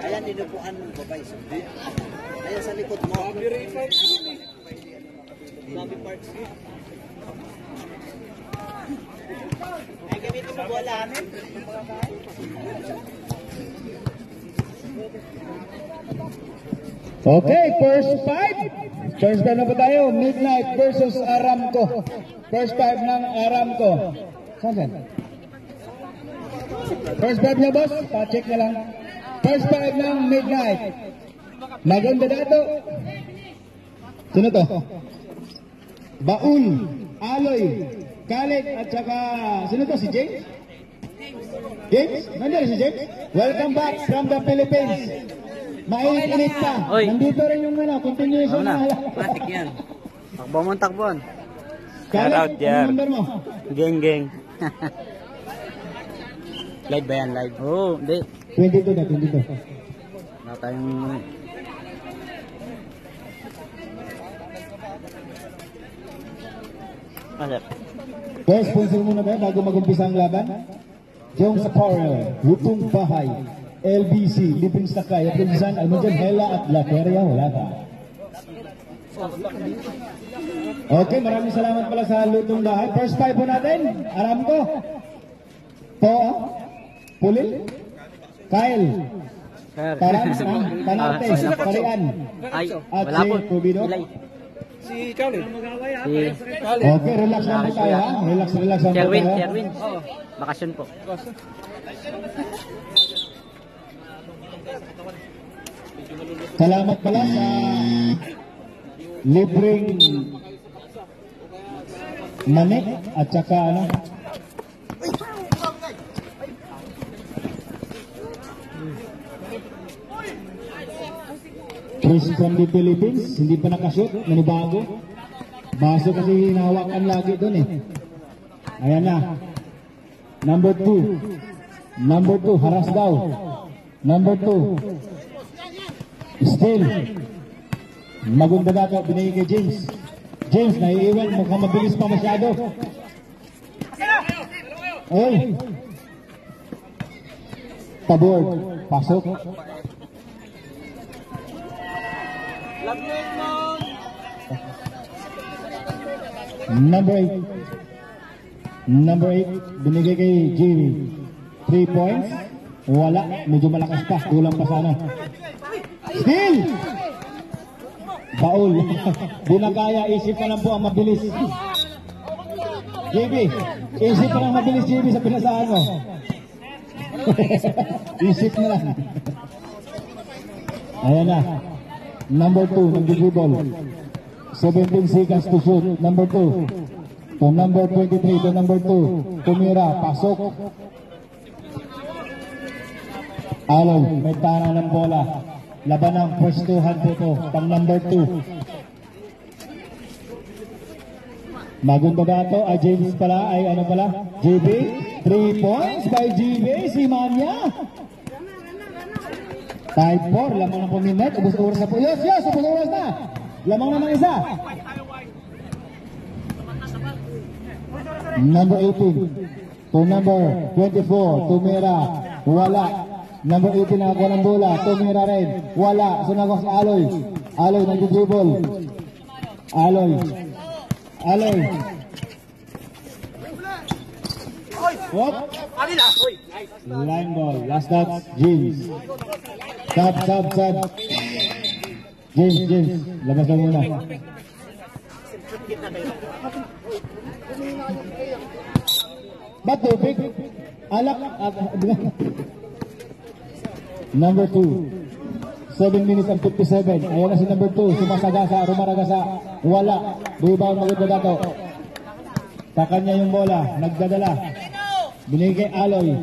Ayan, dinupuan mo babay. Ayan sa likod mo. Lobby parts. Ay, gamitin mo bola amin. Okay, first five. First five na ba tayo? Midnight versus Aramco. First five ng Aramco. Saan? First five na boss, pa-check na lang. First five ng Midnight. Maganda dato. Sino to? Baul, Aloy, Khaled at saka sino to? Si James? James? Nandiyan si James? Welcome back from the Philippines. Mainit pa. Nandito rin yung continuation na. Matik yan. Takbo mo, takbon. Khaled, ano number mo? Geng. Live ba yan? Live? Oo, hindi. 22 na, 22. Wala tayong... Boss, sponsor muna ba bago mag-umpisa ang laban? Jones Apparel, Lutong Bahay, LBC, Libreng Sakay, Pinsan, Almajan, Hela at La Feria, wala pa. Okay, maraming salamat pala sa Lutong Bahay. First five po natin, Aramco, Toa, Pulil, Kyle, Tanarte, Parian, at si Rubino. Si Khaled. Okay, relax lang po tayo ha. Relax lang po tayo. Sherwin. Bakasyon po. Salamat pala sa libreng manik at saka ano. Chris from the Philippines, hindi pa nakashoot, manibago. Baso kasi hinahawakan lagi doon eh. Ayan na. Number 2. Number 2, haras daw. Number 2. Still. Maganda dato, binigay kay James. James, naiiwan, mukhang mabilis pa masyado. Oy! Tabor, pasok. Number 8. Number 8, binigay kay Jimmy. 3 points. Wala, medyo malakas pa. Kulang pa sana. Still! Baul. Di na kaya, isip ka lang po ang mabilis. JB, isip ka lang mabilis, JB, sa pinasaan mo. Isip na lang. Ayan na. Number 2, nag-dribble. 17 seconds to shoot. Number 2. To number 23, to number 2. Tumira, pasok. Alon, may tana ng bola. Laban ng pwestuhan po to. Pang number 2. Maganda dato, James pala, ay ano pala? JB. 3 points by JB, si Manya. 5-4, lamang ng puminat. Ubus oras na po. Yes, ubus oras na. Lamang naman isa. Number 18 to number 24, Tumira, wala. Number 18 nakakuha ng bola, Tumira rin, wala. Sunagos Aloy. Aloy nag-dribble. Aloy. What? Line ball, last touch, James. Sub. James, labas na muna. Ba't tubig? Alak. Number 2. 7 minutes and 57. Ayan na si number 2. Sumasagasa, rumaragasa. Wala. Rebound, maganda dato. Sa kanya yung bola. Nagdadala. Binigay kay Aloy.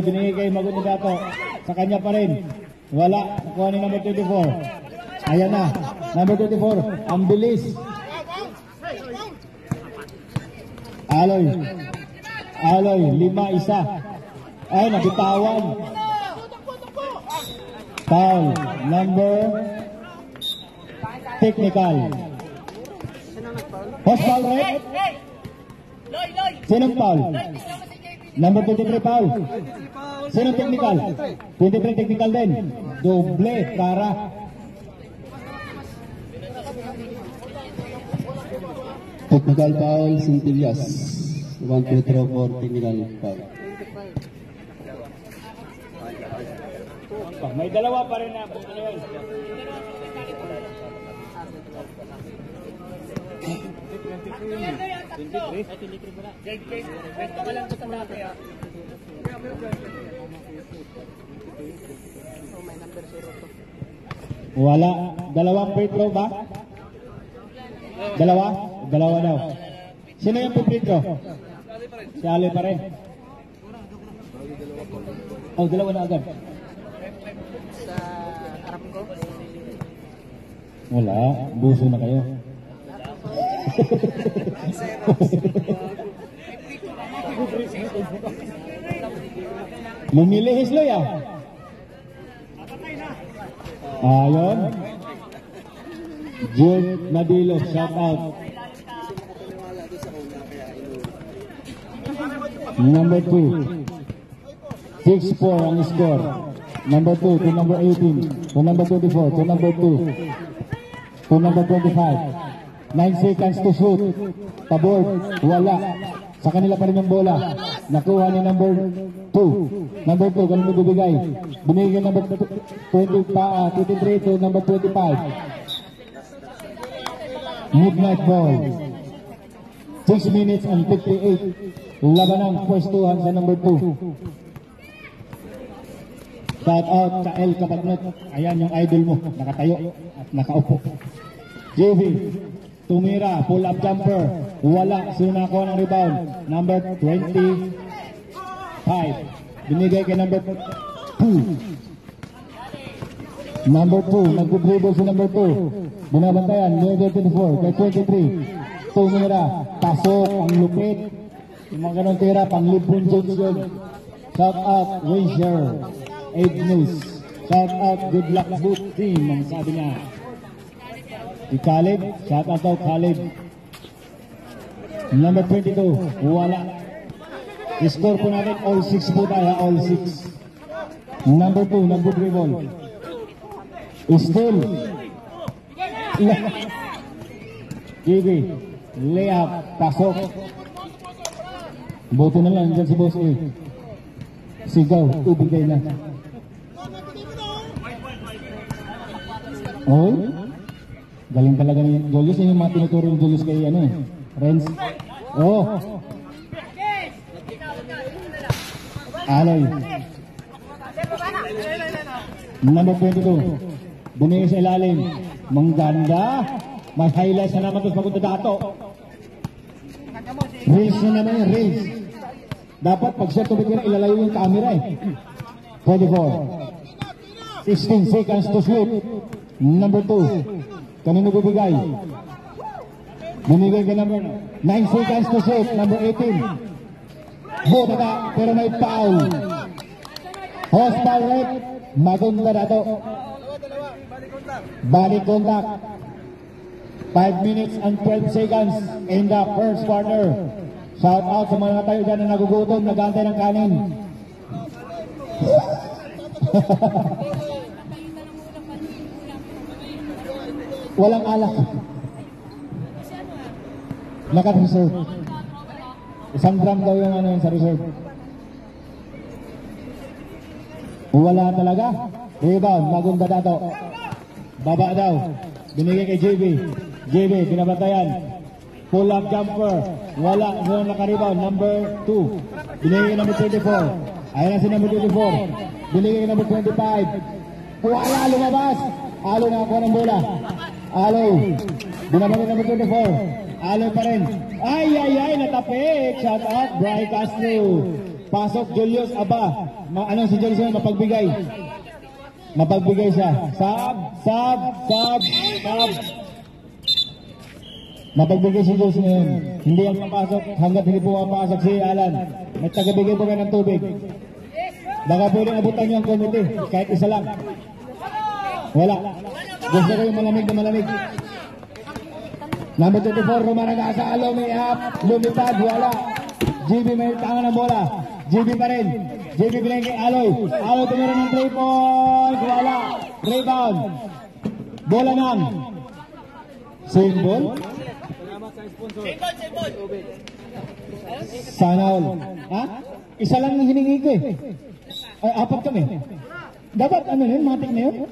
Binigay kay maganda dato. Sa kanya pa rin. Wala. Kuha ni number 24. Ayan na. Number 24. Ang bilis. Aloy, 5-1. Ay, nabitawan. Foul. Number technical. Post foul, right? Sinong foul? Number 23 foul. Sinong technical? 23 technical din. Doble, para. Technical foul, Centillas. 1 free throw for technical foul. May dalawa pa rin na. Wala. Dalawang free throw ba? Dalawa daw. Sino yung free throw? Si Ali pa rin. Oh, dalawa na agad. Sa harap ko. Wala, buso na kayo. Lumilihis lo ya. Ayun. Jude Nadilo, shout out. Number 2. 6-4 ang score. Number 2 to number 18. To number 24. To number 2. To number 25. 9 seconds to shoot. Tabor. Wala. Sa kanila pa rin yung bola. Nakuha ni number 2. Number 2. Ganun mo bibigay. Binigay number 23 to number 25. Midnight ball. 6 minutes and 58. Laban ng pwestuhan sa number 2. Shout out sa El Kapagnot. Ayan yung idol mo. Nakatayo at nakaupo. JV. Tumira. Pull up jumper. Wala. Sino nakakuha ng rebound? Number 25. Binigay kay number 2. Number 2. Nag-dribble si number 2. Binabantayan. Number 24. Kay 23. Tumira. Pasok. Ang lupit. Yung mga ganun tira. Pang LeBron James yun. Shout out. Wager. 8 News. Shout out. Good luck boot team. Ang sabi niya. Si Khalid. Shout out daw Khalid. Number 22. Wala. Score po natin, all 6 po tayo, all 6. Number 2, nag-dribble. Still. JB, layup, pasok. Buti na lang, dyan si Boss A. Sigaw, ibigay na. Oh, galing talaga ni Julius. Yun yung mga tinuturo ni Julius kay Renz. Oh, Aloy. Number 22. Bumingin sa ilalim. Mangganda. May highlights na naman ito pagunta dato. Reels na naman yung reels. Dapat pag siya tubig na ilalayo yung camera eh. 44. 16 seconds to shoot. Number 2. Kanino bibigay? Bumigay ka number 9 seconds to shoot. Number 18. Buta ka, pero may foul. Host foul rate. Maganda dato. Balik contact. 5 minutes and 12 seconds in the first quarter. Shout out sa mga tayo dyan na nagugutom, nag-aantay ng kanin. Walang alak. Naka-reserve. 1 gram daw yung yun sa reserve. Wala talaga. Rebound, maganda dato. Baba daw. Binigay kay JB. JB, pinabatayan. Pull up jumper. Wala. Wala naka-rebound. Number 2. Binigay kay number 24. Ayan na si number 24. Binigay kay number 25. Wala, lumabas. Alo na ako ng bola. Alo. Binabagay number 24. Alo pa rin. Ay, natapik. Shout out, Bry Castro. Pasok, Julius. Aba. Ano si Julius? Mapagbigay. Mapagbigay siya. Sab. Mapagbigay si Jules ngayon. Hindi yan mapasok hanggat hindi po mapasok si Alan. May tagabigay po kayo ng tubig. Baka pwede abutan niyo ang komite. Kahit isa lang. Wala. Gusto ko yung malamig na malamig. Number 24, Rumanaga sa alo. May up. Lumipad. Wala. GB may tangan ng bola. GB pa rin. JB binigay kay Aloy. Aloy tumira ng 3 points. Wala. Rebound. Bola ng symbol. Sana all. Ha? Isa lang ang hiningi ko eh. Ay, 4 kami. Dapat ano yun? Matik na yun?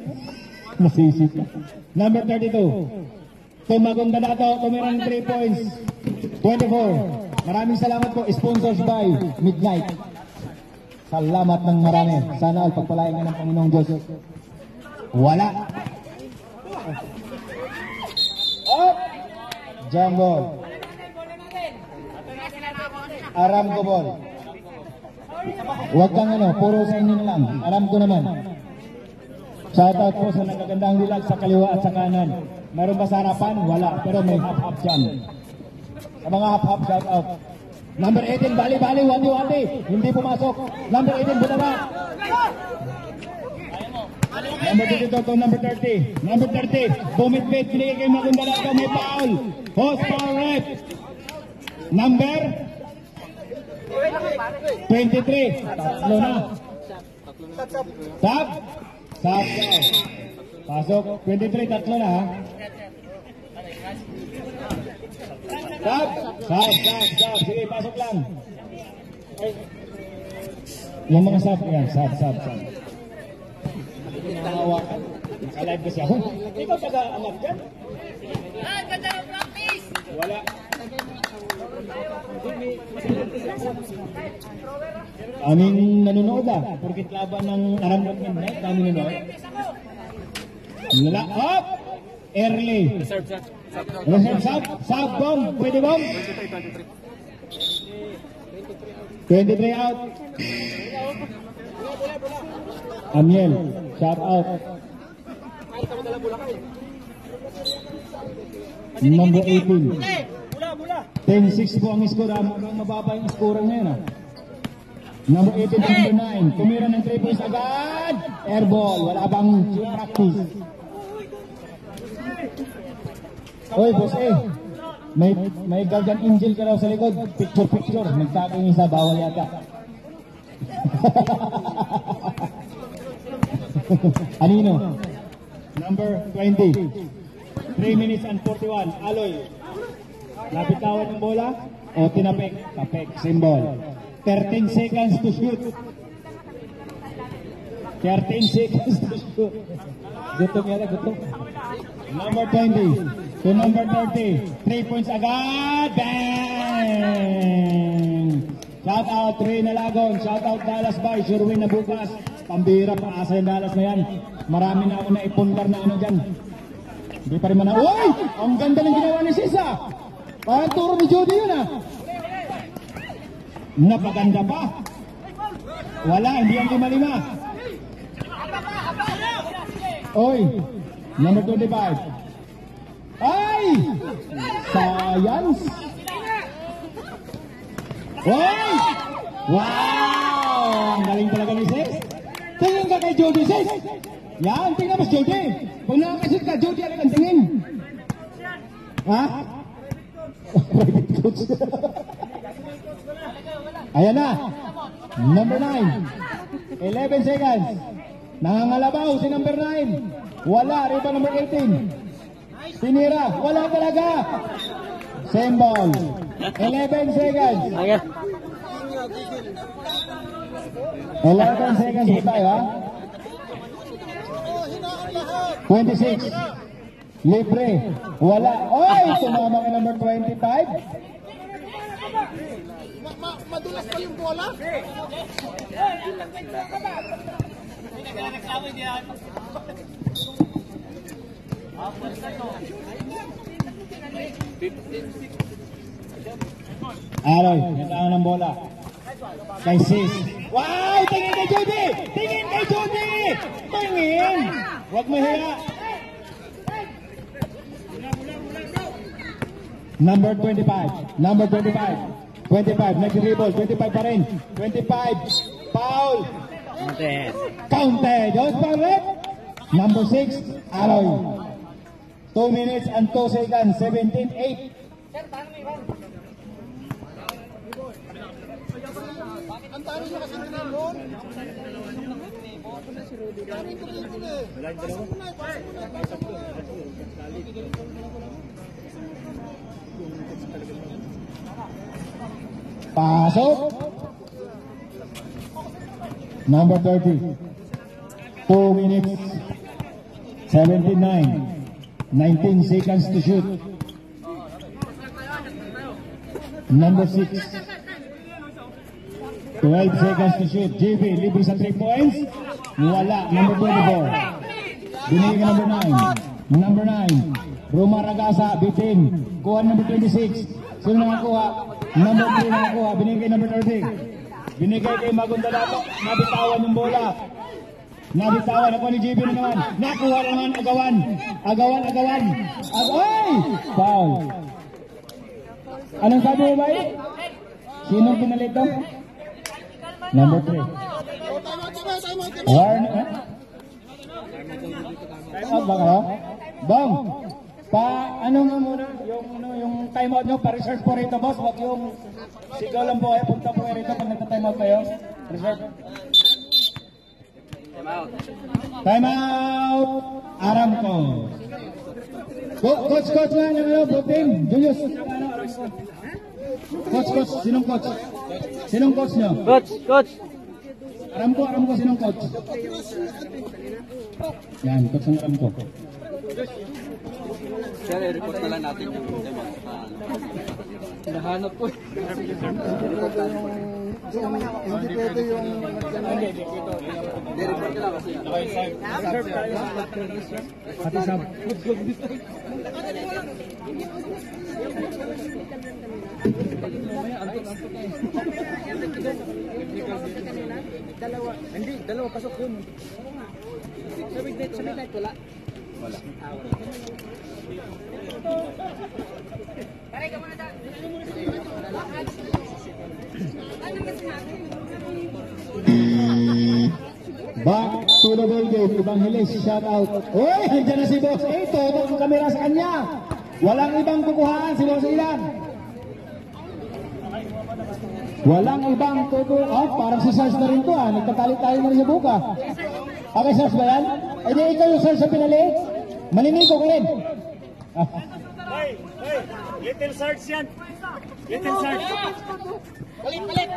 Masisip na. Number 32. Tumagong dato. Tumira ng 3 points. 24. Maraming salamat po. Sponsors by Midnight. Salamat ng marami. Sana all pagpalain nga ng Panginoong Diyos. Wala. Up. Jump ball. Aram ko ball. Huwag kang puro sa inyo na lang. Aram ko naman. Shout out po sa nagagandang dilag sa kaliwa at sa kanan. Meron ba sa harapan? Wala. Pero may half-half dyan. Sa mga half-half, shout out. Number 18, bali-bali, wati-wati. Hindi pumasok. Number 18, bunaba. Number 22 to number 30. Number 30, bumit-bit. Binigay kay Magunda Dato. May foul. Host foul rep. Number 23. Tatlo na. Sab. Pasok. 23, tatlo na ha. Sab. Sige, pasok lang. Yung mga sab, yan. Sab. Nakahawakan. Naka-live kasi ako. Di ba taga-anak dyan? Ganda ng practice! Wala. Aming nanonood Porkit laban ng Aramdam Midnight, kami nanonood. Wala. Up! Early. Reserve sub. Bomb. Pwede bomb? 23 out. Amiel. Shout out. Number 18. 10-6 po ang score. Mababa yung score ngayon. Number 18, number 9. Tumira ng 3 points agad. Airball. Wala bang practice? Oy, boss may guardian angel ka raw sa likod. Picture. Nagtago yung isa, bawal yata. Anino? Number 20. 3 minutes and 41. Aloy. Nabitawan ng bola o tinapik? Tapik. Symbol. 13 seconds to shoot. 13 seconds to shoot. Gutom yata, gutom. Number 20 to number 30. 3 points agad. Bang! Shout out Ray Nalagon. Shout out Dallas Bay. Sure win na bukas. Pambira pa asa yung Dallas na yan. Marami na ako na ipundar na ano dyan. Hindi pa rin man. Uy! Ang ganda ng ginawa ni Sisa. Parang turo ni Jody yun ah. Napaganda pa. Wala, hindi ang 5-5. Oy! Number 25. Ay! Science! Oy! Wow! Ang galing talaga ni Sis. Tingin ka kay Jody, Sis. Yan, tingnan mo si Jody. Kung nakakasit ka, Jody, alin ang tingin? Ha? Private coach. Ayan na. Number 9. 11 seconds. Nangangalabaw si number 9. Wala, riba number 18. Tinira, wala talaga. Same ball. 11 seconds. 11 seconds po tayo, ha? 26. Libre. Wala. Oy! Tumama ka number 25. Madulas pa yung bola? Aroy, nataan ng bola. Kay Sis. Wow! Tingin kay Judy! Tingin kay Judy! Tingin! Huwag mahiya. Number 25. Number 25. 25. Nag-dribble. 25 pa rin. 25. Foul. Counted. Just by red. Number 6. Aroy. 2 minutes and 2 seconds. 17-8. Ang taro niya kasi tinalon. Pasok. Number 30. 2 minutes. 79. 19 seconds to shoot. Number 6. 12 seconds to shoot. JB, libre sa 3 points. Wala. Number 24. Binigay ka number 9. Number 9. Roma Ragasa, bitin. Kuha number 26. Sino nakakuha? Number 3 nakakuha. Binigay kay number 30. Binigay kay Magunda Dato. Nabitawan yung bola. Nabitawan. Ako ni JB na naman. Nakuha naman. Agawan. Agawan. Ay! Foul. Anong sabi mo ba eh? Sino pinalit to? Number 3. Warn. Time out ba kayo? Bang! Ano nga muna? Yung time out nyo, pa-reserve po rito boss. Wag yung sigaw lang po kayo. Punta po kayo rito pag nagta-time out kayo. Reserve. Time out! Aramco. Coach nga ng team. Julius. Coach. Sinong coach? Sinong coach nyo? Coach. Aramco, sinong coach? Yan, coach ng Aramco. Sir, i-report na lang natin yung nahanap ko. Hindi pwede yung... I-report na lang kasi. Pati sab. Dalawa pasok yun. Sa midnight wala. Pare ka muna dyan. Back to the ball game. Evangelis, shout out. Uy, nandiyan na si Boss 8. Tutok ang kamera sa kanya. Walang ibang kukuhaan si Boss Ilan. Walang ibang kukuhaan. Oh, parang si Sarge na rin to ah. Nagtatalit tayo na rin sa buka. Okay, Sarge ba yan? Eh di ikaw yung Sarge sa pinali. Maninigo ka rin. Hey, Little Sarge yan. Little Sarge. Palit.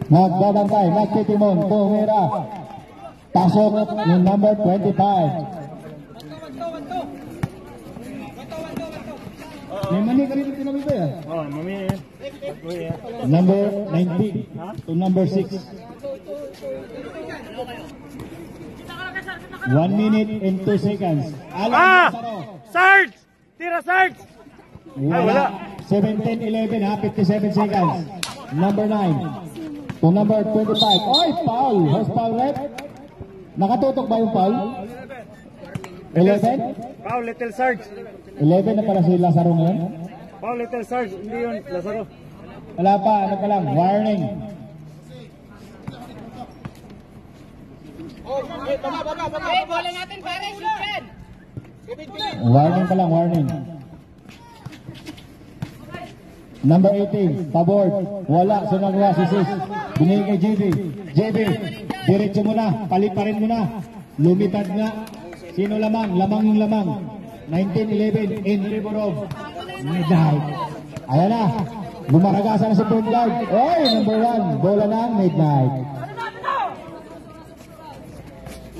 Nagbabantay, nagtitimon, tumira. Pasok yung number 25. May mani ka rin tinamit ba yan? Oh, mami. Number 19 to number 6. 1 minute and 2 seconds. Alan Lazaro. Sarge! Tira, Sarge! Wala. 17-11 ha, 57 seconds. Number 9 to number 25. Oy, foul. Who's foul rep? Nakatutok ba yung foul? 11? Pau, Little Sarge. 11 na pala si Lazaro ngayon. Pau, Little Sarge. Hindi yun, Lazaro. Wala pa, ano pa lang, warning. Hey, bola natin pare, shoot yan. Warning pa lang, warning. Number 18, pabord. Wala, sumagawa si Sis. Binigay kay JB. JB, diretso mo na, paliparin mo na. Lumipad nga. Sino lamang? Lamang yung lamang. 19-11, in Riborov. Midnight. Ayan na. Bumaragasan na si point guard. Oy, number 1, bola na, Midnight.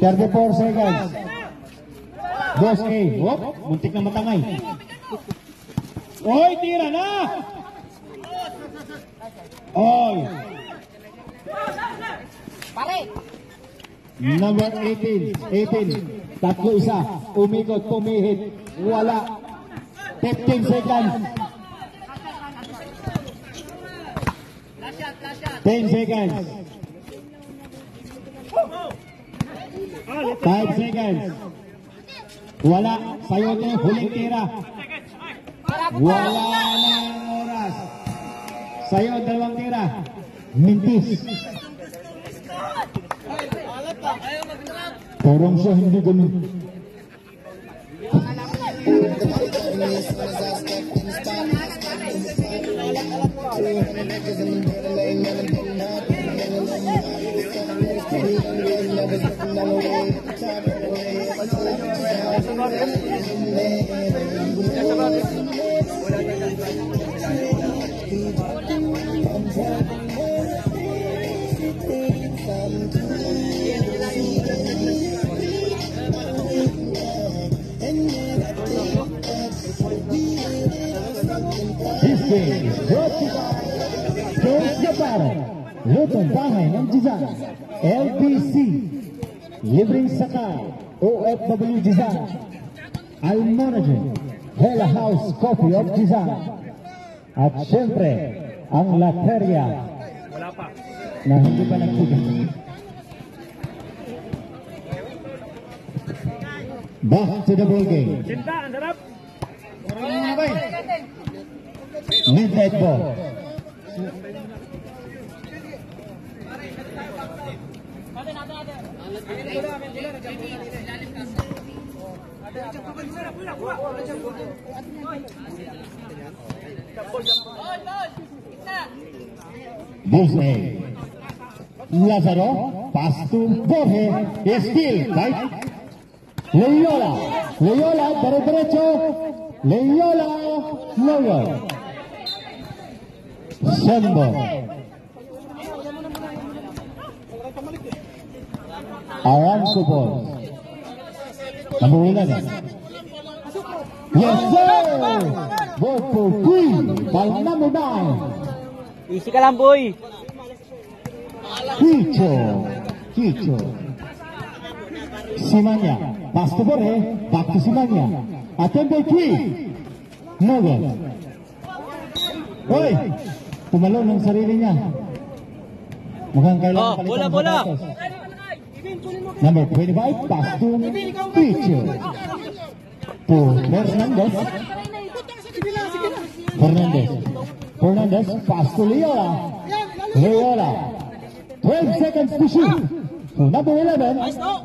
34 seconds. Boss A. Whoop, muntik na matangay. Oy, tira na! Oy. Pare. Number 18. Tatlo isa. Umikot, pumihit. Wala. 15 seconds. 10 seconds. 5 seconds. Wala. Sayote, huling tira. Wala ng oras. Sayo, dalawang tira. Mintis. Porong siya, hindi ganun. This game is brought to you by Jones Gaparo, Lutong Bahay ng Jizan, LBC, Libreng Sakay, OFW Jizan, Almonagen, Hela House Coffee of Jizan, at syempre, ang Lateria na hindi pa nagtigas. Back to the ball game. Cinta, ang sarap. Midnight ball. Bullseye. Lazaro, pass to Borge, steal, right? Loyola, derecho, Loyola, Sembo. Aranco ball. Number 11. Yes, sir! Ball for Queen by number 9. Easy ka lang, boy. Chicho. Simanya. Pass to Borge. Back to Simanya. Attempted 3. No good. Hoy! Tumalo ng sarili niya. Mukhang kailangan palitan bola. sapatos. Number 25, pass to Chicho. To Fernandez, pass to Loyola. 12 seconds to shoot. To number 11.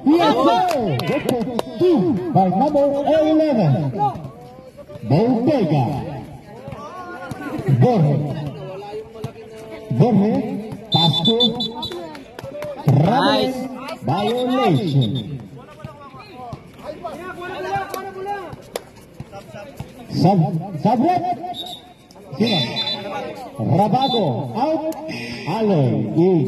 Yes, sir! Good for 2 by number 11. Boutega. Borge. Borge. Pass to Ramos. Violation. Sabret. Sino? Rabago. Out. Aloy. In.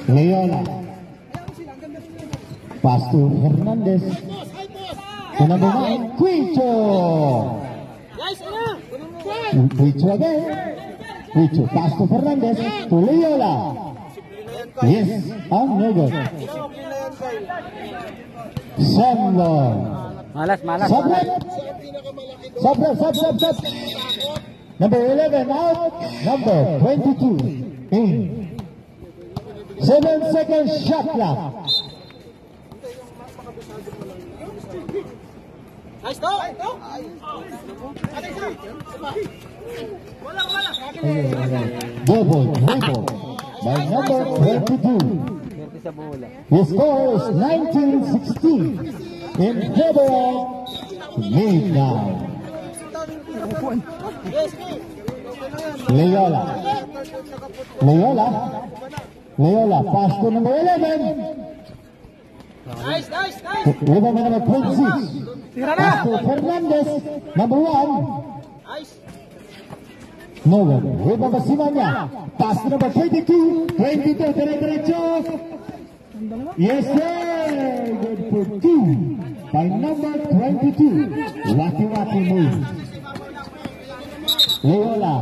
Leona. Pass to Hernandez. To number 9, Quicho. Quicho again. Quicho. Pass to Fernandez. To Leola. Yes. No good. Semlon. Malas. Sabret. Number 11 out. Number 22 in. 7 seconds shot clock. Nice go! Bobo by number 22. His score is 19-16 in favor of Midnight. Leola, pass to number 11. Nice! Number 26. Pass to Fernandez, number 1. Nice! No one. Rebound ba Simanya? Pass to number 22. 22, dire-diretso. Yes, sir. Good for 2 by number 22. Wati move. Leola.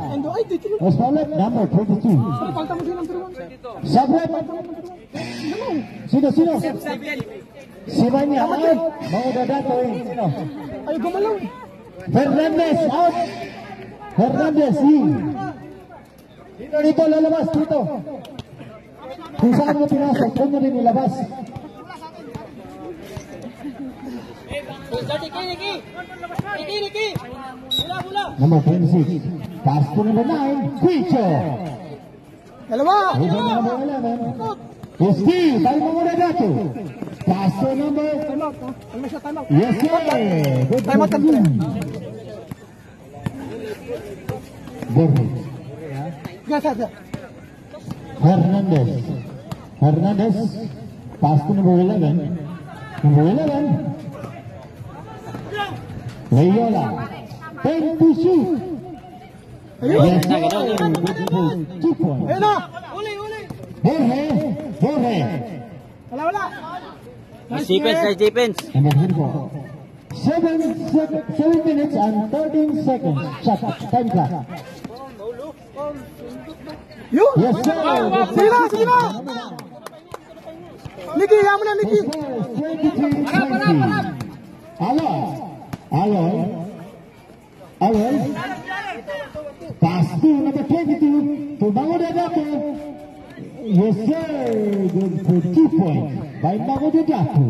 Osvaldo, number 22. Sabret. Sino? Simanya out. Mau dadatoy. Sino? Ay, gumalaw. Fernandez out. Hernandez in. Dito lalabas dito. Kung saan mo pinasok, kung mo rin ilabas. Niki! Bula! Number 26. Pass to number 9, Quicho. Dalawa. Rebound number 11. Steve, tayo mo muna dito. Pass to number... Time out. Time out. Yes, sir. Good Time out, for 2. Borges. Gasa. Hernandez. Pass to number 11. Number 11. Leola. 10 to shoot. Yes, sir. Good 2 points. Ayun na. Borge. Wala. Nice defense! Number 24. 7 minutes and 13 seconds. Shot. Time clock. Yun. Yes, sir. Sige na. Niki, yaman na, Niki. 23-20. Aloy. Pass to number 22 to Magodadato. Yes, sir. Good for 2 points by Magodadato.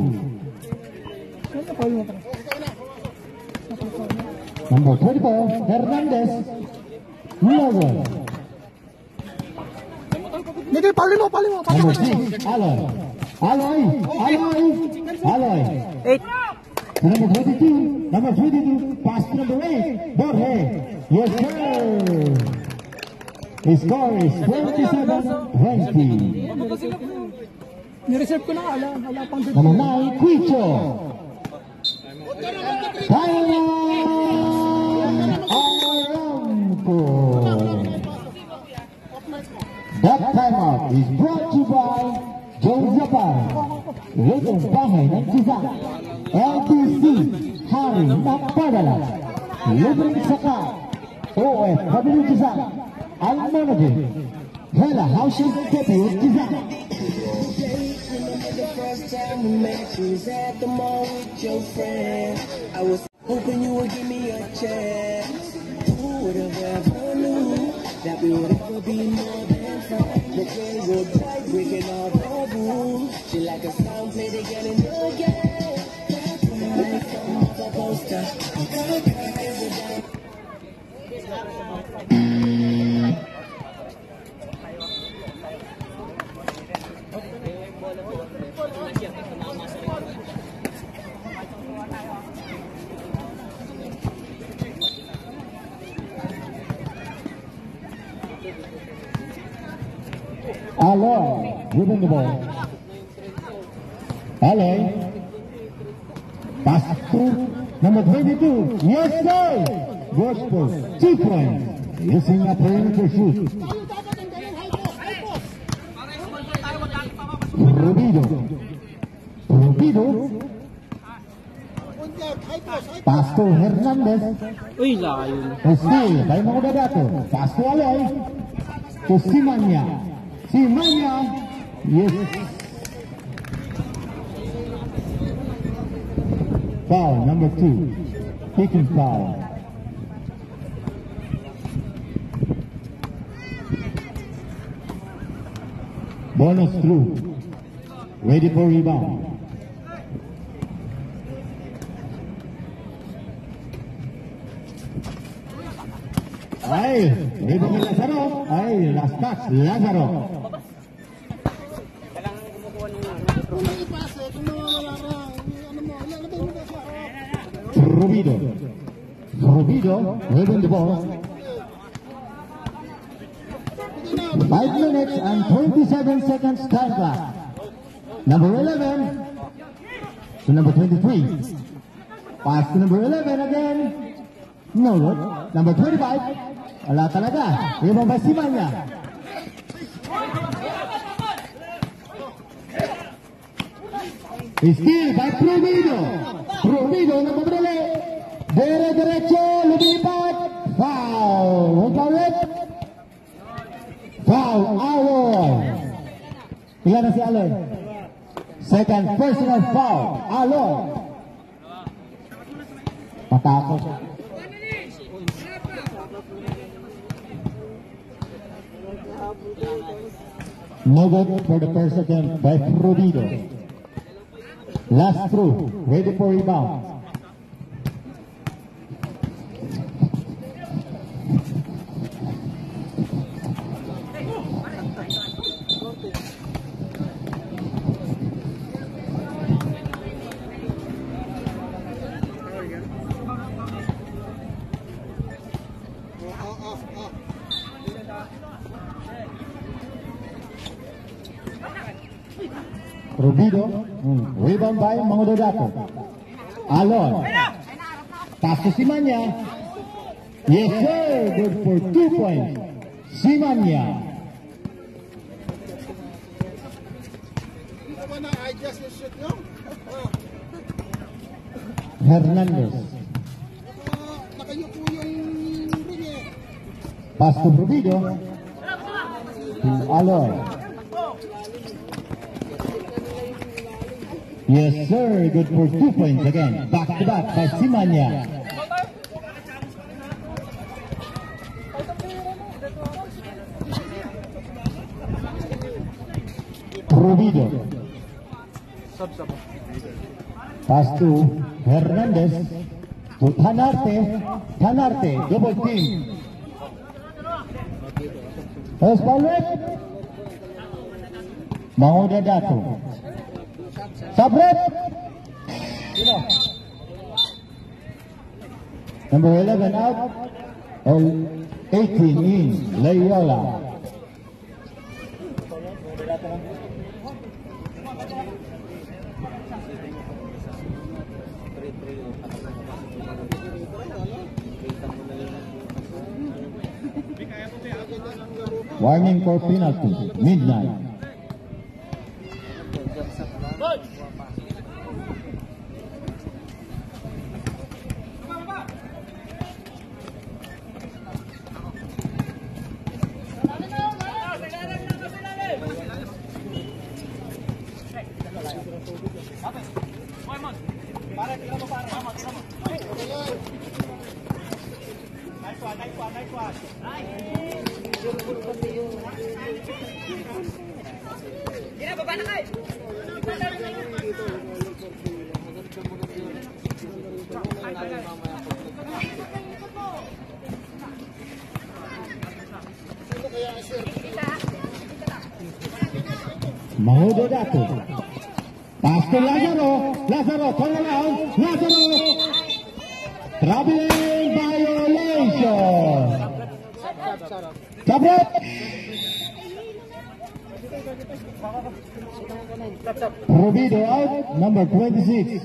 Number 24, Hernandez. Lower. Niki, paulin mo. Number 6, Aloy. 8! Number 22, pass to number 8, Borge. Yes, sir. His score is 27-20. Nireserve ko na. Ala pang dito. Number 9, Quicho. Aramco. That timeout is brought to you by Joe Zapar. Lutong Bahay ng Tizak. LTC, Hari Magpadala. Libreng Saka. OFW Tizak. Ang manager. Hela Housing Debut Tizak. The first time we met, you was at the mall with your friend. I was hoping you would give me a chance. Who would have ever knew that we would ever be more than friends? The day would bright, breaking all the rules. She like a song played again and again. That's why I'm supposed to. Aloy, dribbling the ball. Aloy. Pass to number 22. Yes, sir. Goes for 2 points. Using a perimeter shoot. Rubido. Pass to Hernandez. Uy, layo. Still by Mogodato. Pass to Aloy. To Simanya. Yes. Foul number 2. Kicking foul. Bonus through. Ready for rebound. Ay, rebound ni Lazaro. Ay, last touch, Lazaro. Rubido, holding the ball. 5 minutes and 27 seconds time clock. Number 11 to number 23. Pass to number 11 again. No good. Number 25. Wala talaga. Rebound by Simanya. Steal by Rubido. Rubido na mabrele. Derecho, lumipat. Foul. Foul, Aloy. Ilan na si Aloy? Second personal foul, Aloy. Patakot. No good for the first attempt by Rubido. Last through, ready for rebound. Rubido, rebound by Mangodato. Aloy. Pass to Simanya. Yes sir, good for 2 points. Simanya. Hernandez. Pass to Rubido. To Aloy. Yes, sir. Good for 2 points again. Back to back by Simanya. Rubido. Pass to Hernandez. To Tanarte. Double team. First ball left. Mangodato. Sabret. Number 11 out. 18 in. Loyola. Warning for penalty. Midnight. Mangodato. Pass to Lazaro. Lazaro, turn around. Lazaro. Traveling violation. Sabret. Provido out, number 26.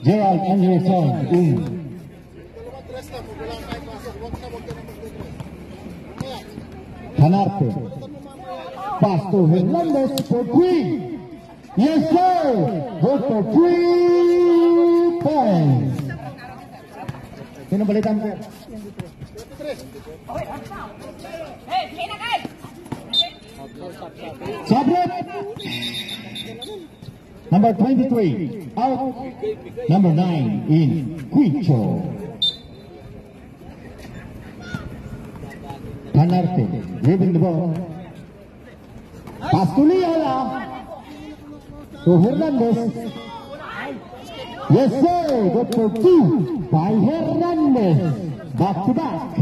Gerald Anderson. Canarte. Pass to Hernandez for 3. Yes, sir. Good for 3 points. Sino balitan ko? Sabret. Number 23 out. Number 9 in Quicho. Canarte leaving the ball. Pass to Leola. To Hernandez. Yes sir. Good for 2 by Hernandez. Back to back.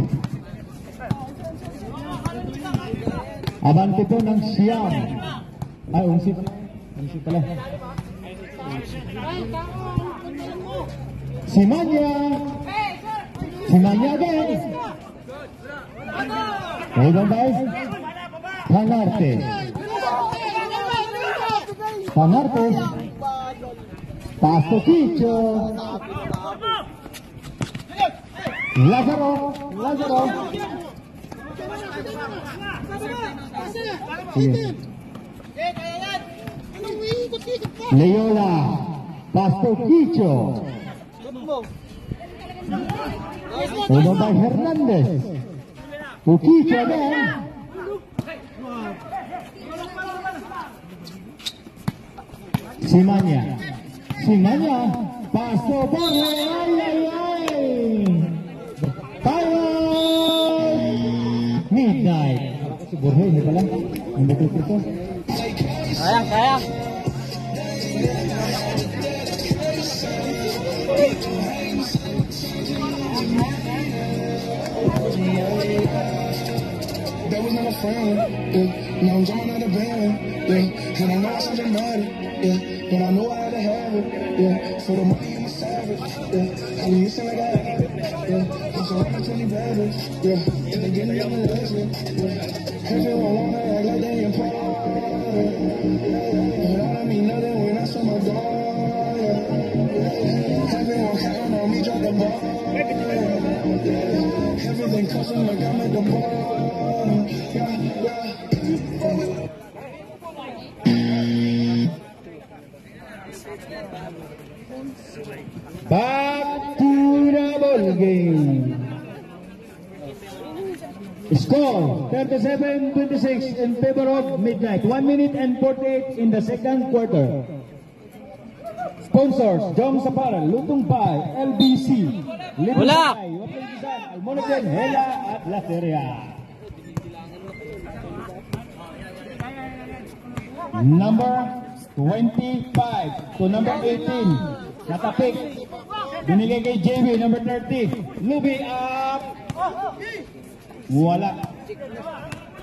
Abante po ng Siam. Ay, unsip. Unsip pala. Simanya. Simanya again. Hold on guys. Canarte. Canarte. Pass to Quicho. Lazaro. Lazaro. Leola. Pass to Quicho. Uno by Hernandez. To Quicho again. Simanya. Simanya. Pass to Borja. Ay, ay, ay. Tayo. Midnight. Si Borja, hindi pala. Ang betul ito. Sayang, sayang. That was not a friend, yeah. Now I'm jumping out of band, yeah. And I know I sound dramatic, yeah. But I know I had to have it, yeah. For the money I'm a savage, yeah. I mean, you seem like I have it, yeah. I'm surrounded 20 brothers, yeah. If they get me on the legend, yeah. Everyone wanna act like they important, but I don't mean nothing when I saw my dog, yeah. Everyone counting on me, drop the ball, yeah. Everything custom like I'm at the ball. Back to the ball game. Score 37-26 in favor of Midnight. 1 minute and 48 in the second quarter. Sponsors: Joms Apparel, Lutong Pie, LBC, Wala. Almonagen, Hela at Lateria. Number 25 to number 18. Nakapik. Binigay kay JB, number 30. Luby up. Wala.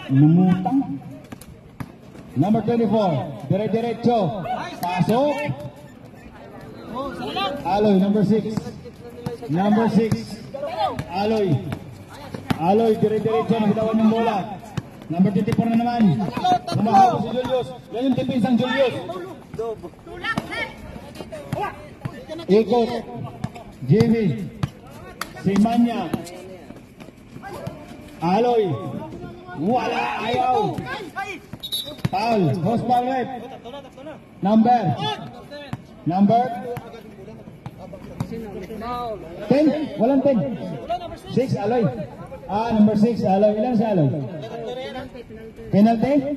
Lumutang. Number 24. Dire-diretso. Pasok. Aloy, number 6. Number 6. Aloy. Aloy, dire-diretso. Nagitawan ng bola. Number 24 na naman. Kumahawak si Julius. Yan yung depinsang Julius. Ikot. Jimmy. Simanya. Aloy. Wala. Ayaw. Foul. Host foul left. Number 10. Walang 10. 6 Aloy. Number 6 Aloy. Ilan si Aloy? Penalty?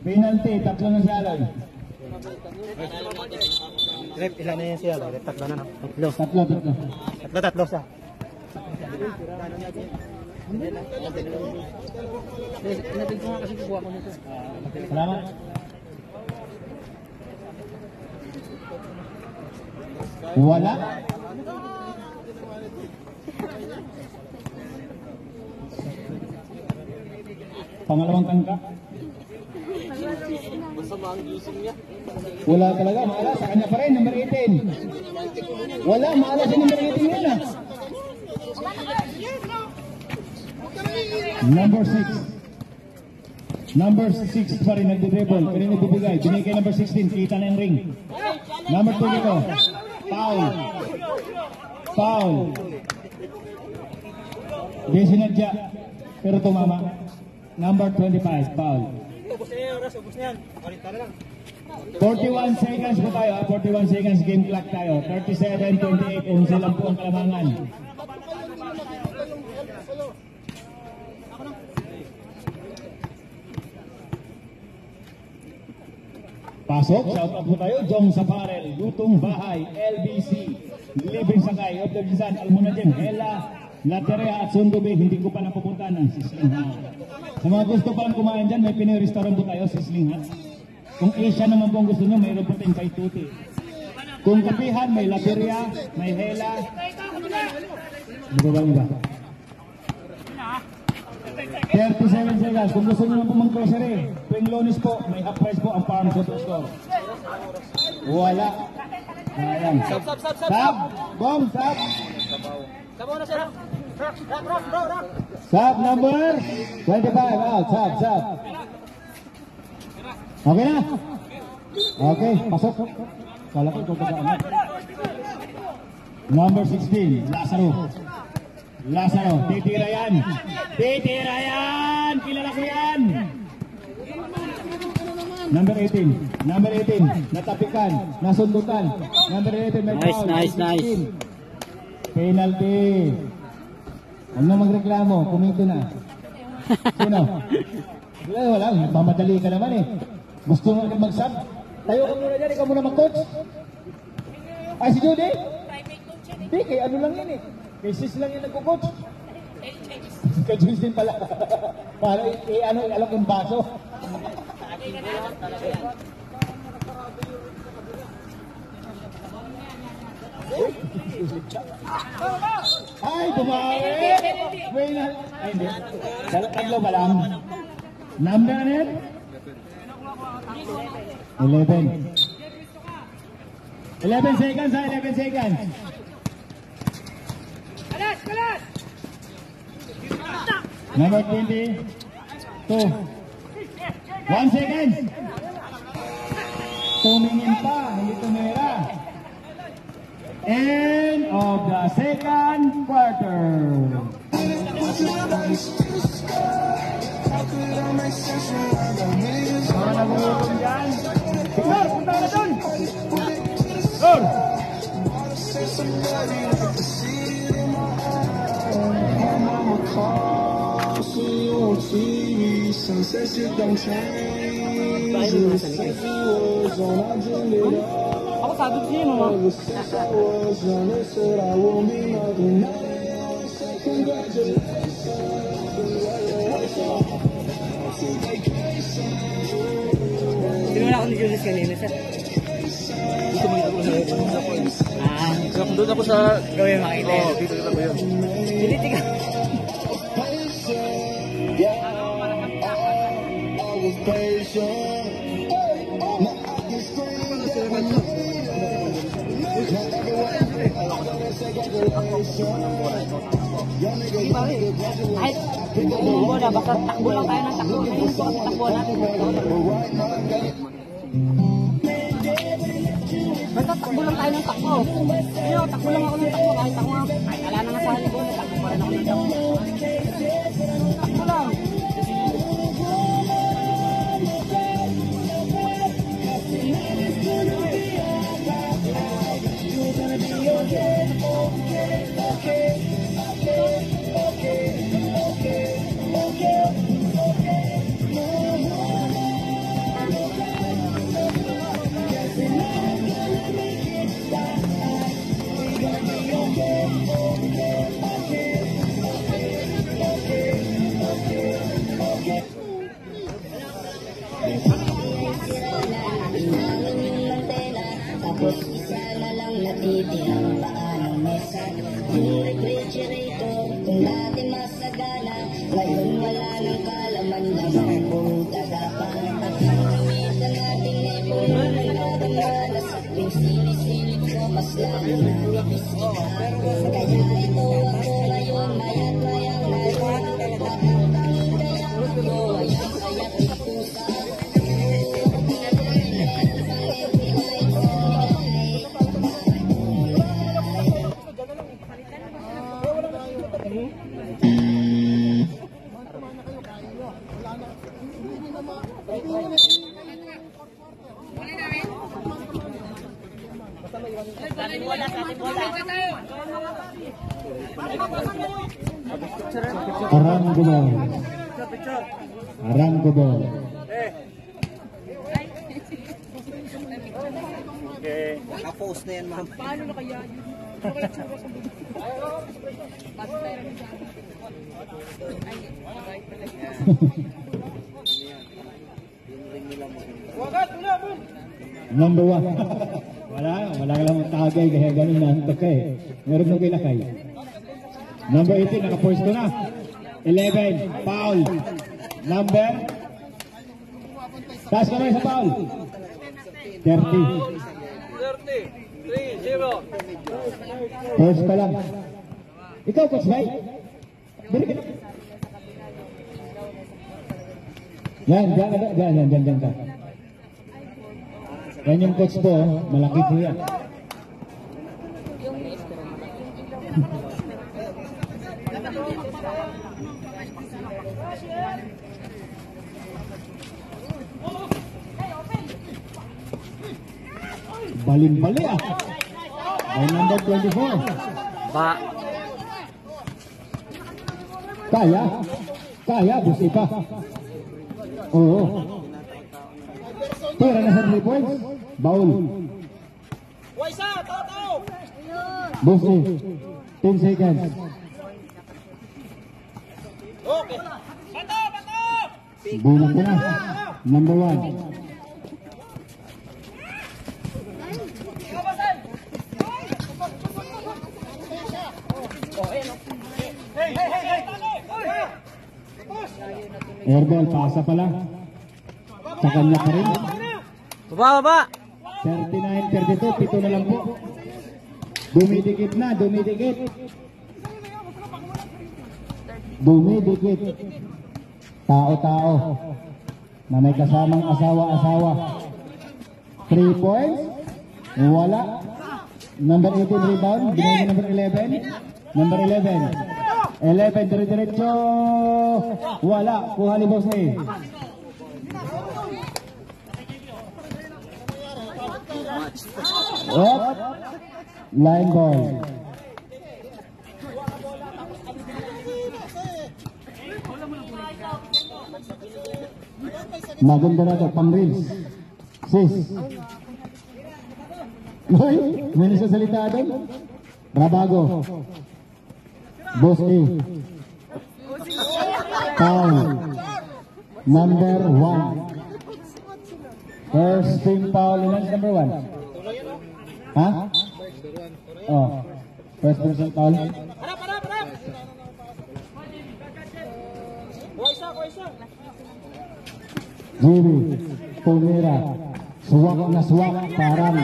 Penalty. Tatlo na si Aloy. Rep, ilan na yan siya? Rep, tatlo na. Tatlo siya. Natin ko nga kasi kukuha ko nito. Salamat. Wala. Pangalawang tangka. Wala talaga, maala sa kanya pa rin, number 18. Wala, maala sa number 18 yun ah. Number 6. Number 6 pa rin nagdi-dribble. Kanina nagbibigay. Binigay kay number 16. Kita na yung ring. Number 2 dito. Foul. Foul. Di sinadya. Pero tumama. Number 25. Foul. 41 seconds po tayo. 41 seconds game clock tayo. 37-28. 11 lang po ang kalamangan. Pasok, shout out po tayo, Jong Saparel, Lutong Bahay, LBC, Living Sakay, Obdagizan, Almunajem, Hela, Laterea at Sundubi, hindi ko pa napupunta ng Sisling Hut. Sa mga gusto pa lang kumain dyan, may Pinoy restaurant po tayo, Sisling Hut. Kung Asia naman po ang gusto nyo, mayroon po tayong kay Tuti. Kung kapihan, may Laterea, may Hela. Ano ba ba? 37 seconds. Kung gusto nyo na po mag-grocery, tuwing Lunes po, may half price po ang Farm Super Store. Wala. Ayan. Sab! Bom! Sab! Sab number 25. Out. Sab. Okay na? Okay, pasok. Kala ko ito ba? Number 16, Lazaro, titira yan! Kilala ko yan! Number 18, natapikan, nasundutan. Number 18, may foul. Nice. Penalty. Huwag na magreklamo, kumito na. Sino? Wala, mamadali ka naman eh. Gusto mo mag-sub? Tayo ka muna dyan, ikaw muna mag-coach. Ay, si Judy? Hindi, kay ano lang yan eh. Kay sis lang yung nagko-coach. Kay Jules din pala. Para alam yung baso. Ay, bumawi! Ay, hindi. Tatlo ba lang? Number na yan? 11 seconds ha, 11 seconds. Number 22. 1 second. Tumingin pa, hindi tumira. End of the second quarter. Mga nagulong dyan. Victor, punta ka na dun. Victor. Ako sabi ko siya mo. Tinula ako ni Julius kanina, sir. Dito mo ako sa doon ako sa gawin makita. Oo, dito ko yun. Diliti ka. Ay, bola, basta takbo lang tayo ng takbo. Ayun po kasi takbo natin. Basta takbo lang tayo ng takbo. Ayun, takbo lang ako ng takbo. Kahit ako nga, wala na nga sa halip ko. Takbo pa rin ako ng takbo. Takbo lang. Tapos isa na lang natitirang paa ng mesa. Yung refrigerator, kung dati masagana, ngayon wala nang kalaman-laman. Puro tagapan at gamitan nating ipon. Nagdadama na sa tuwing sinisilip ko, mas lalo na nabisihan. Kaya ito ako ngayon, mayat-mayang nalala. At ang tanging kaya ko ay ang kayak ito. Aranggo. Aranggo. Okay. Naka-post na yan, ma'am. Number 1. wala ka lang tagay kaya ganun na antok ka eh. Meron nung kinakay. Number 18, naka-pwesto na. 11, foul. Number? Taas kamay sa foul. 30. 3-0. First pa lang. Ikaw, Coach Bay. Balik ka. Yan ka. Yan yung coach po, malaki po yan. Baling-bali ah. Ay number 24. Ba. Kaya, gusto pa. Oo. Tira na sa 3 points. Baul. Busi. 10 seconds. Bunak ko na. Number 1. Airball, pasa pala. Sa kanya pa rin. Baba. 39-32, pito na lang po. Dumidikit. Tao. Na may kasamang asawa. 3 points. Wala. Number 18 rebound. Binigay number 11. Number 11. 11, dire-diretso. Wala. Kuha ni Boss A. Line ball. Maganda na ito, pang reels. Sis. May nasasalita doon? Rabago. Boss A. Foul. Number 1. First team foul. Ilan number 1? Ha? Oh. First person foul. Jimmy. Tumira. Suwak na suwak. Parang.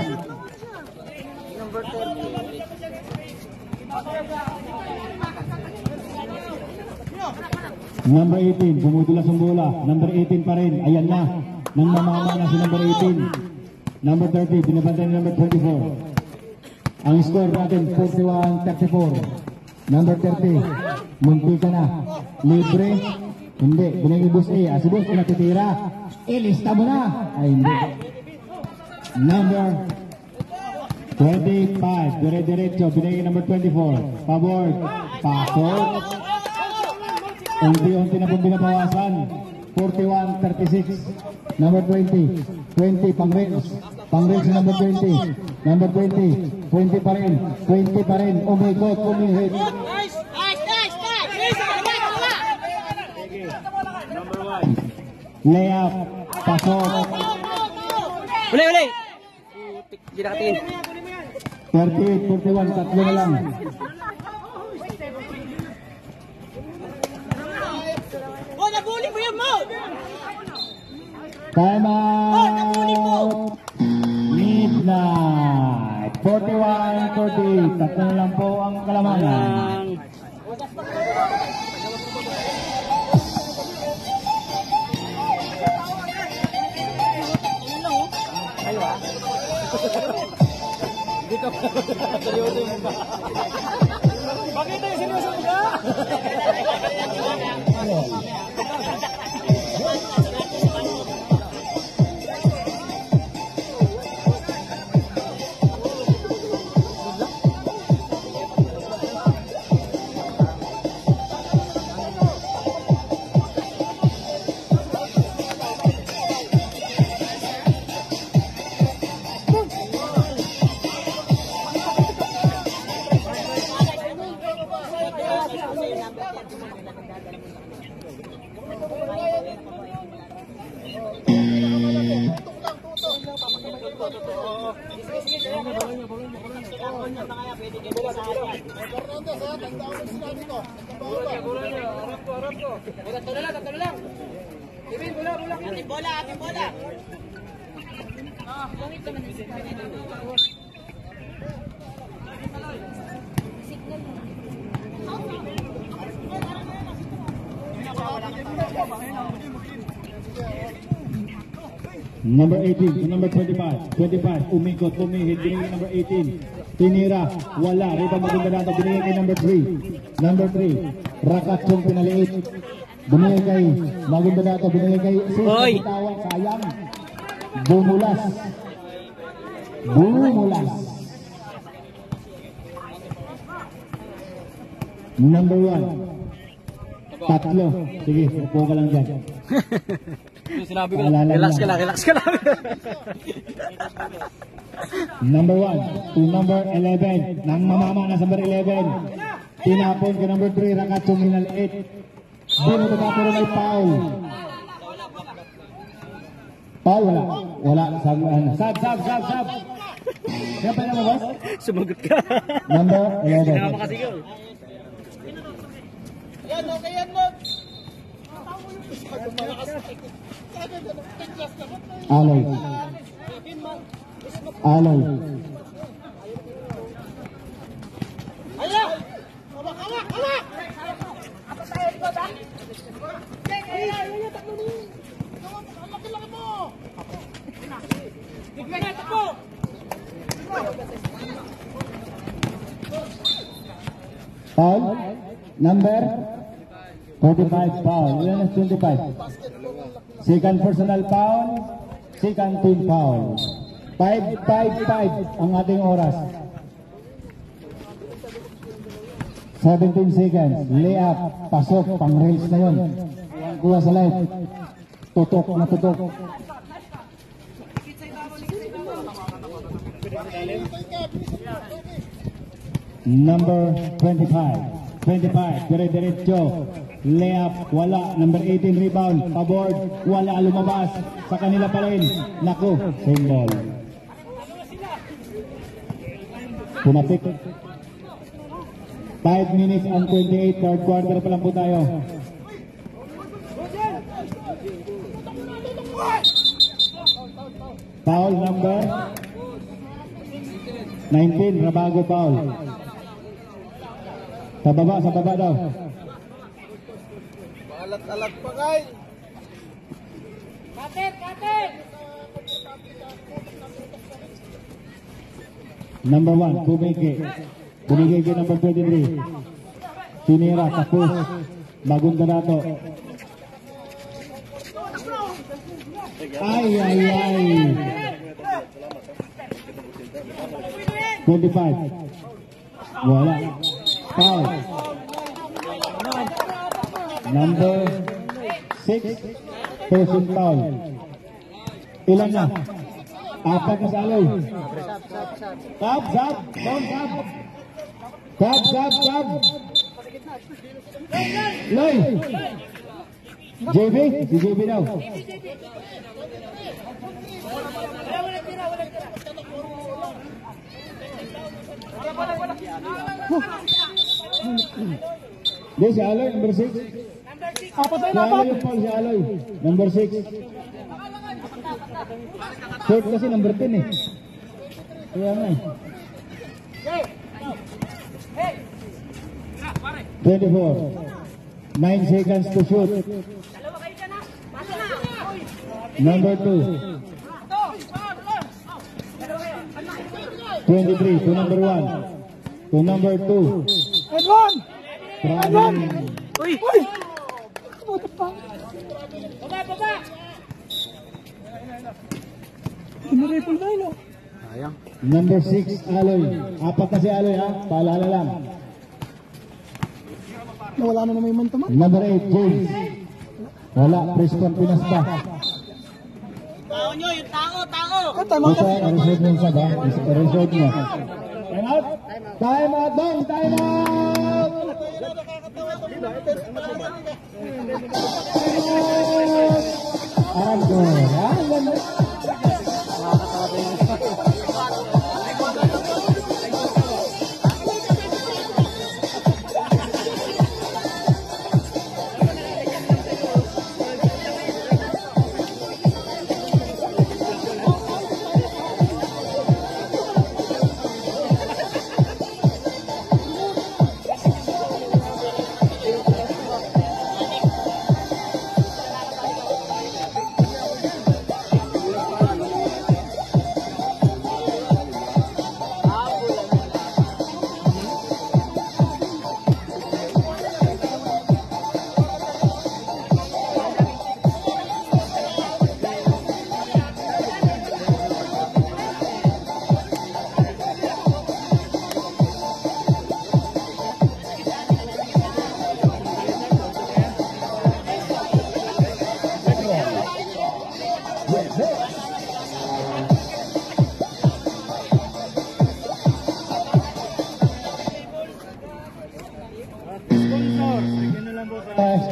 Number 18, bumudulas ang bola. Number 18 pa rin. Ayan na. Nang mamama na si number 18. Number 30, binabantay ni number 24. Ang score natin, 41-34. Number 30, munti ka na. Libre. Hindi, binigay Boss A. Si Boss A natitira. Ilista mo na. Ay, hindi. Number 25, dire-diretso, binigay number 24. Pabor, pasok. Unti-unti na pong binabawasan. 41-36. Number 20. 20 pang-reels. Pang-reels number 20. Number 20. 20 pa rin. 20 pa rin. Umikot, umihit. Layup. Pasok. Uli. Hindi nakatingin. 38-41. Tatlo na lang. Time out! Midnight! 41-40. Tatlo na lang po ang kalamangan. Dito pa. Pakita yung seryoso mo ka! Number 18 to number 25. 25, umikot, pumihit, binigay number 18. Tinira, wala. Rito maganda natin, binigay kay number 3. Number 3, Rakatsong pinaliit. Binigay kay maganda natin, binigay kay Hoy! Bitawan, sayang. Bumulas. Bumulas. Number 1. Tatlo. Sige, upo ka lang dyan. Sinabi ko lang, relax ka lang, relax ka lang. Number 1 to number 11. Nang mamama na sa number 11. Tinapon ka number 3, Rakatsong minaliit. Dito ka pero may foul. Foul, wala. Wala. Sab. Kaya pa naman, boss? Sumagot ka. Number 11. Kaya makasigaw. Aloy. Aloy. Foul. Number 45 foul. Ilan na 25? Second personal foul. Second team foul. 5-5-5 ang ating oras. 17 seconds. Layup. Pasok. Pang rails na yun. Kuha sa light. Tutok na tutok. Number 25. 25. Dire-diretso. Layup. Wala. Number 18 rebound. Paboard. Wala. Lumabas. Sa kanila pa rin. Naku. Same ball. Pumapik. 5 minutes and 28. Third quarter pa lang po tayo. Foul number 19. Rabago foul. Sa baba daw. Alat-alat pa kay. Number 1, Kumeke. Binigay kay number 23. Tinira, tapos. Magunda na to. Ay. 25. Wala. Foul. Number 6. Person foul. Ilan na? 4 na sa aloy. Sab. Down sab. Loy. JB. Si JB daw. Di si Aloy, number 6. Apat Si Aloy yung foul, si Aloy. Number 6. Short kasi number 10 eh. Kaya nga eh. 24. 9 seconds to shoot. Number 2. 23 to number 1. To number 2. Edwin! Traveling. Uy! Uy! Buta pa. Siniripol na yun, oh. Sayang. Number 6, Aloy. Apat na si Aloy, ha? Paalala lang. Nawala na naman yung mantuman. Number 8, James. Wala, Preston Pinas pa. Ay, tama Ito, ka. reserve mo sa ba? Reserve mo. Time out! Time out, Dong! Time out! Aram ko. Ang ganda.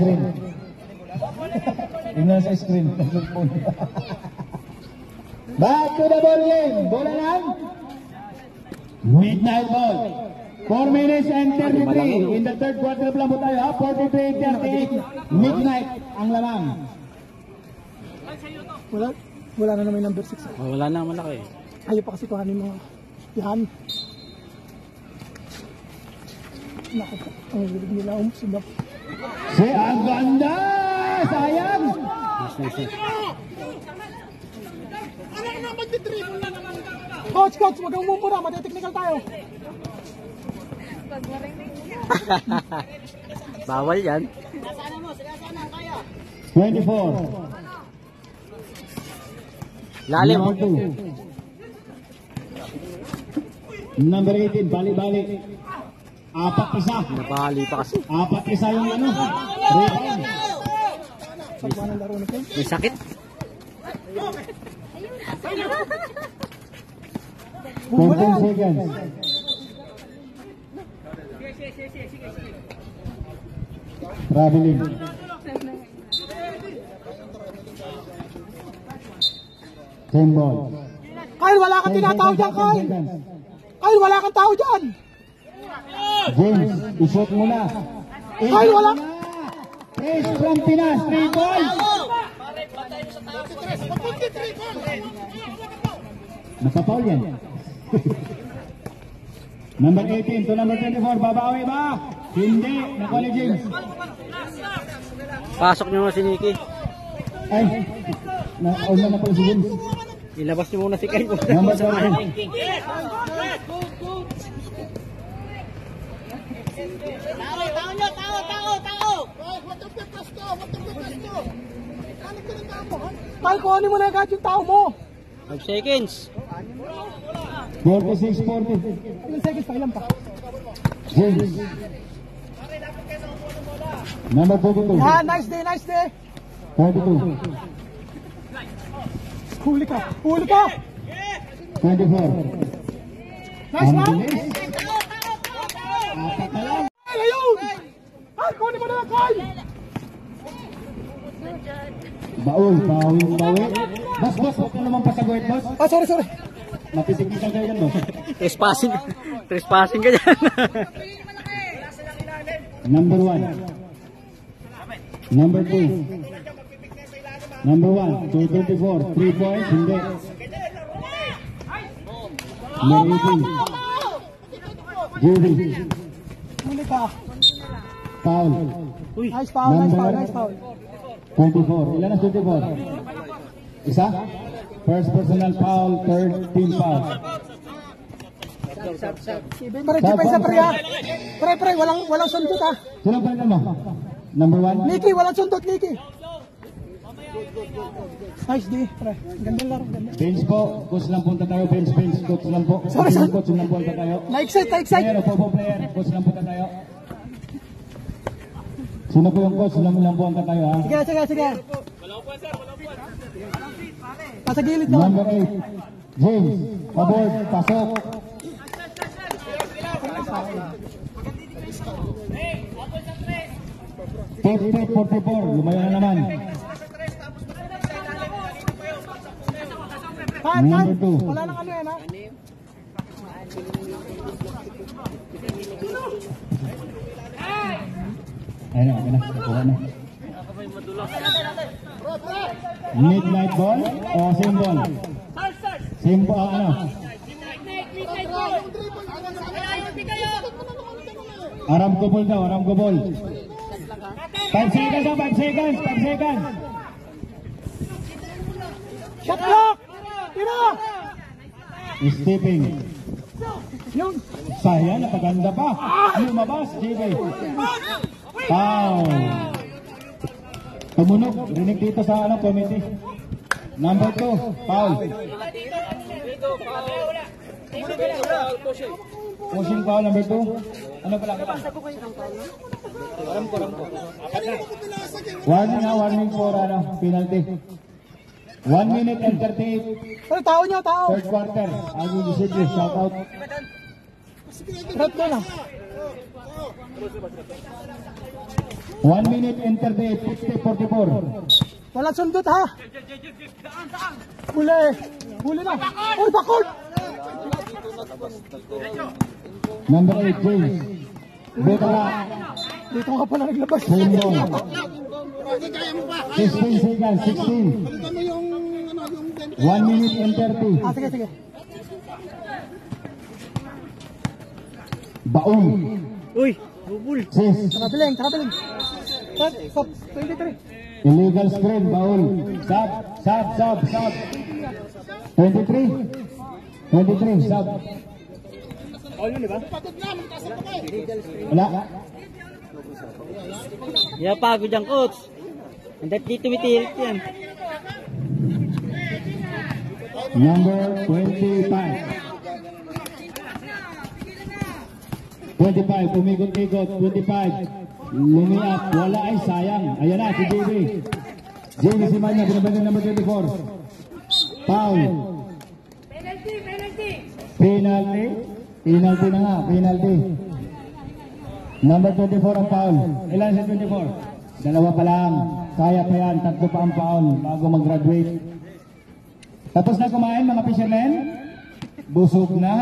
Screen. Tingnan sa screen. Back to the ball game. Bola lang. Midnight ball. 4 minutes and 33. In the third quarter lang po tayo, ha? 43-38. Midnight ang lamang. Wala na naman yung number 6. Wala na, malaki. Ayaw pa kasi kuhanin mo. Yan. Naku, ang hilig nila sila. Si ang ganda! Sayang! Coach, wag kang mumura. Mati-technical tayo. Bawal yan. 24. Lalim. Number 18, bali-bali. Apat isa. Nabali pa kasi. Apat isa yung ano. Rebound. Pagbuhan ng laro nito. May sakit. 14 seconds. Traveling. Same ball. Kyle, wala kang tinatawag dyan, Kyle. Kyle, wala kang tao dyan. James, isot mo na. Kyle, wala. Trace from Pinas, 3 points. Nakapaul yan. Number 18 to number 24, babawi ba? Hindi, nakuha ni James. Pasok nyo na si Nicky. Ay, na-on na pala si James. Ilabas nyo muna si Kyle. Number 12. Kyle, kuhanin mo na agad yung tao mo. 5 seconds. 46-40. Ilang seconds pa, ilan pa? James. Number 42. Yan, nice day, nice day. 42. Huli ka, huli ka. 24. Nice Ang man. bilis. Apat na lang. Kyle, ayun. Kyle, kuhanin mo na lang, Kyle. Baul, bawi. Boss, huwag ka naman pasagwit, boss. Ah, sorry. Matitignisan kayo yan, boss. Trespassing. Trespassing ka dyan. Number 1. Number 2. Number 1, 224. 3 points, hindi. Number 18. Judy. Huli ka. Foul. Nice foul, nice foul. 24. Ilan na 24? Isa? First personal foul, third team foul. Pare, di pa isa pre ha. Pre, walang sundot ha. Sino pa rin mo? Number 1? Niki, walang sundot, Niki. Nice di, pre. Ganda laro, ganda. Bench po. Coach lang punta tayo. Bench. Coach lang po. Sorry. Coach lang punta tayo. Na-excite. Player, po player. Coach lang punta tayo. Sino po yung coach? Lang punta tayo ha. Sige. Nasa gilid naman. Number 8. James. Pabord. Pasok. 44. Lumayo na naman. Number 2. Wala nang ano yan ha. Ayun na. Nakuha na. Midnight ball o same ball? Same ball, ano? Aram ko ball daw, aram ko ball. 5 seconds daw, 5 seconds. Shot block! Tira! Stepping. Yun. Sayang, napaganda pa. Lumabas, JB. Foul. Tumunog, rinig dito sa committee. Number 2, foul. Pushing foul, number 2. Ano pala? Aram ko. Warning for penalty. 1 minute and 38. Pero tao niya, tao. Third quarter. Agi Gisidri, shout out. Red mo lang. 1 minute and 38, 50-44. Walang sundot ha. Huli na. Uy, bakod! Number 8, James. Betara. Dito nga pala naglabas. Same ball. 16 seconds, 16. 1 minute and 30. Sige. Baon. Uy, bubul. 6. Traveling. 23. Illegal screen, Baon. Sub. 23, sub. All yun, di ba? Wala. Pagod yan, coach. Hindi tumitirik yan. Number 25. 25, umikot-ikot. 25. Lumiat, wala ay sayang. Ayan na, si JB. JB si Manya, binabagay number 24. Foul. Penalty na nga, penalty. Number 24 ang foul. Ilan si 24? Dalawa pa lang. Kaya pa yan, 3 pa ang foul bago mag-graduate. Tapos na kumain mga fishermen? Busog na.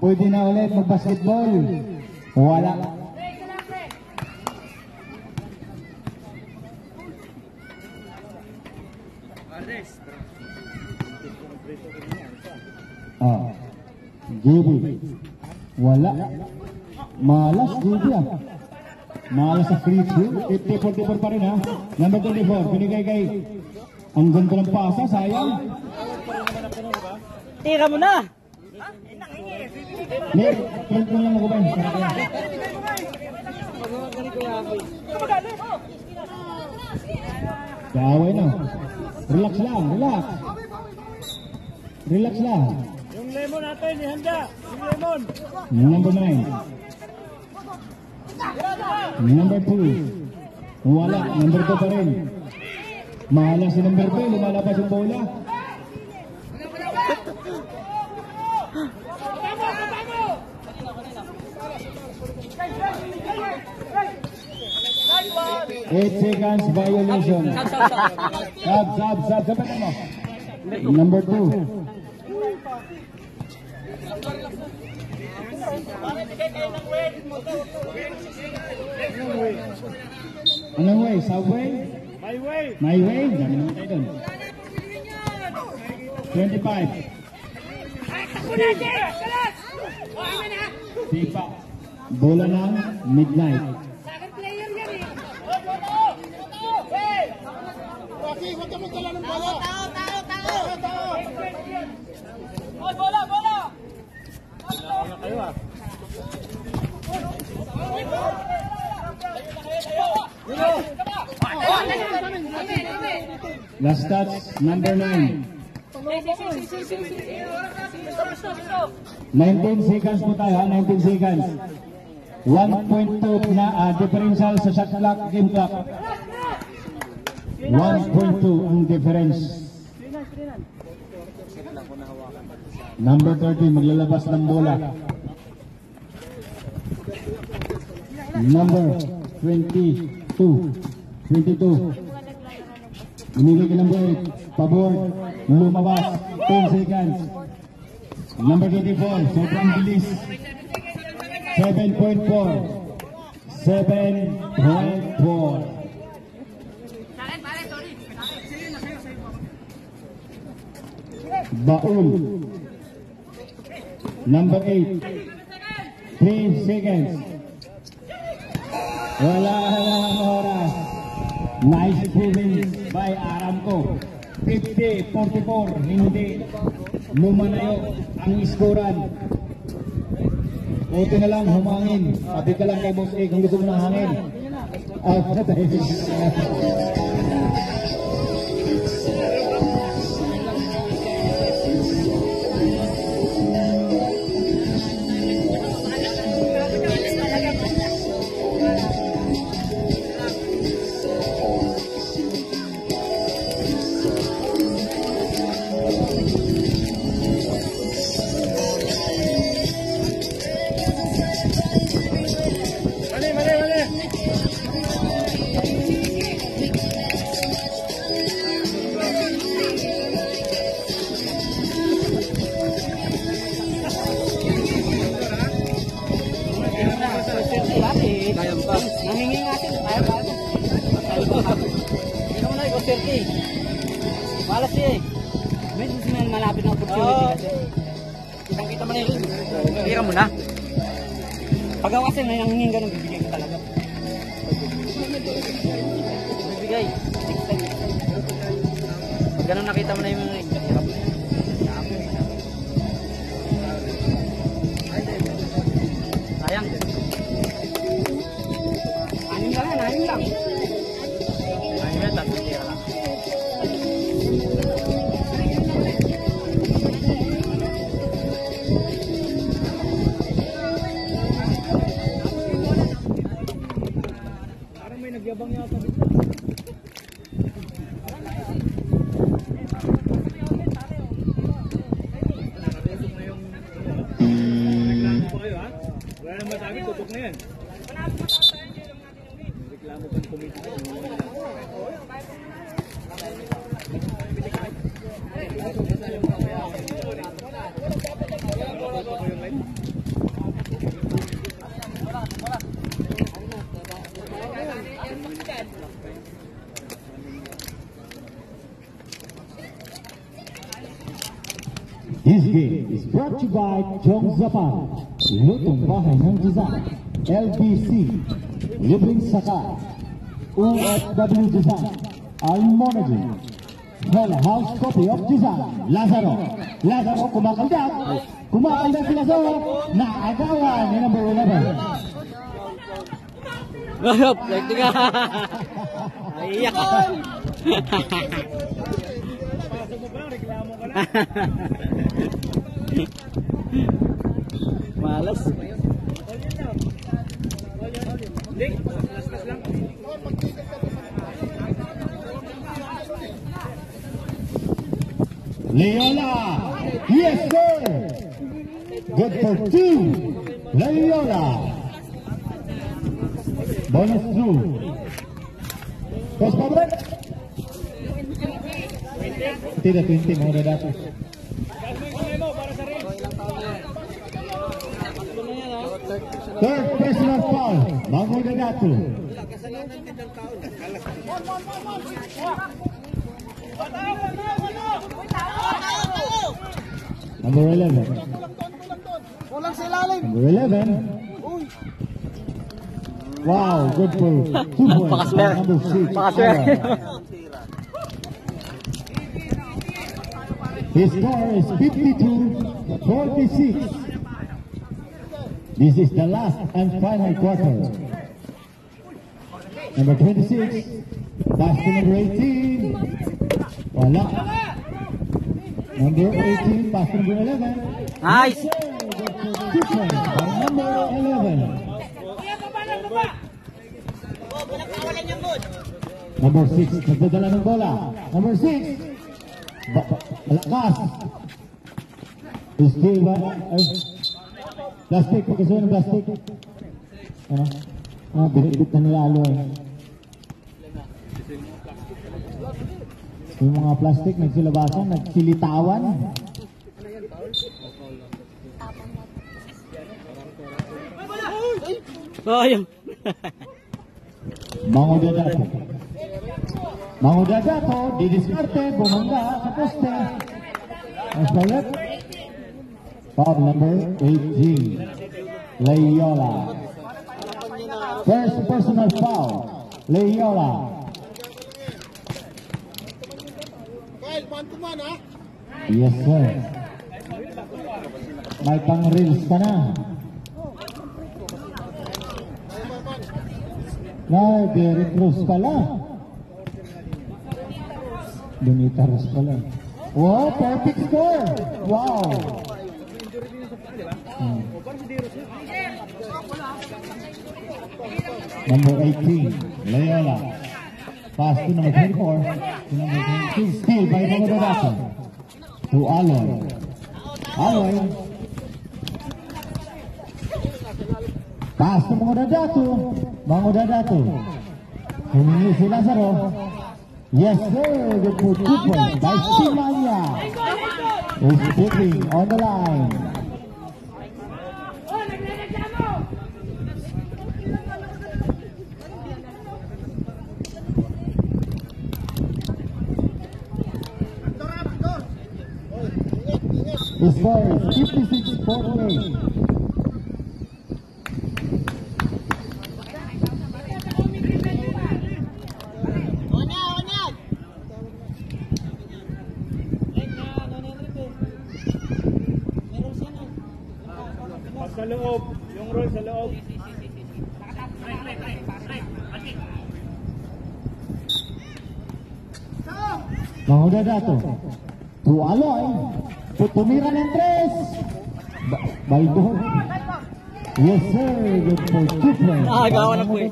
Pwede na ulit mag-basketball. Wala. JB. Wala. Malas JB ah. Malas sa free throw. 50-44 pa rin ha. Number 24. Binigay kay. Ang ganda ng pasa. Sayang. Tira mo na! Nick, print mo lang ako ba? Kaaway na. Relax lang. Relax lang. Yung lemon natin, ihanda. Yung lemon. Number 9. Number 2. Wala. Number 2 pa rin. Mahala si number 2. Lumalabas yung bola. Eight seconds violation. Sub. Sabitan mo. Number 2. Anong way? Subway? My way? Dami naman tayo doon. 25. Sipa. Bola ng midnight. Last touch, number 9. 19 seconds po tayo ha, 19 seconds. 1.2 na differential sa shot clock, game clock. 1.2 ang difference. Number 30 maglalabas ng bola. Number 22. Binigay ka ng bola. Pabor, lumabas. 10 seconds. Number 24, sobrang bilis. 7.4. 7.4. Baul. Number 8. 3 seconds. Wala ang oras. Nice driven by Aramco. 50-44. Hindi lumanayo ang iskoran. Buti na lang humangin. Sabi ka lang kay Boss A kung gusto mo ng hangin. Malas eh. Medyo malapit na opportunity kasi. Kitang-kita mo na yun. Hira mo na. Pag ako kasi may nanghingin ganun, bibigay ko talaga. Bibigay. Pag ganun nakita mo na yung hirap na yun. Sayang. Anim lang yan, anim lang. Anim yan, tapos tira lang. Nagyabang yata dito. Reklamo pa kayo ha? Wala naman sa akin, tutok na yan. Reklamo pa ng committee. This game is brought to you by Chong Zapan, Lutong Bahay ng Design, LBC, Libreng Saka, OFW Design, Almonagy, Hell House Copy of Design, Lazaro, kumakaldak sila sa naagawan ni number 11. Garap, like nga. Aiyak. Malas. Leola, yes sir. Good for 2. Leola. Bonus through. Post public. Tidak 20 mau udah dapat. Third personal foul, Mango Dagato. Number 11. Number 11. Wow, good for 2 points. Number 6. His score is 52-46. This is the last and final quarter. Number 26, pass to number 18. Wala. Number 18, pass to number 11. Nice! By number 11. Number 6, nagdadala ng bola. Number 6, malakas. Still ba? Plastic, pagkasuha ng plastic. Ano? Binibit na nilalo eh. Yung mga plastic, nagsilabasan, nagsilitawan. Sayang. Mangudadato, didiskarte, bumangga sa poste. Mas balat. Foul number 18, Leyola. First personal foul, Leyola. Yes, sir. May pang-reels ka na. Derek Cruz pala. Bonita Rose pala. Wow, perfect score. Wow. Number 18, Leyola. Pass to number 24. To number 22. Steal by Mangudadato. To Aloy. Aloy. Pass to Mangudadato. Mangudadato. Humingi si Lazaro. Yes, sir. Good for 2 points by Simania. Is putting on the line. The score is 56-48. Sa loob, yung roll sa loob. Mangudadato. To Aloy. Tumira ng 3. Baldo. Yes, sir. Good for 2 points. Gawa na po eh.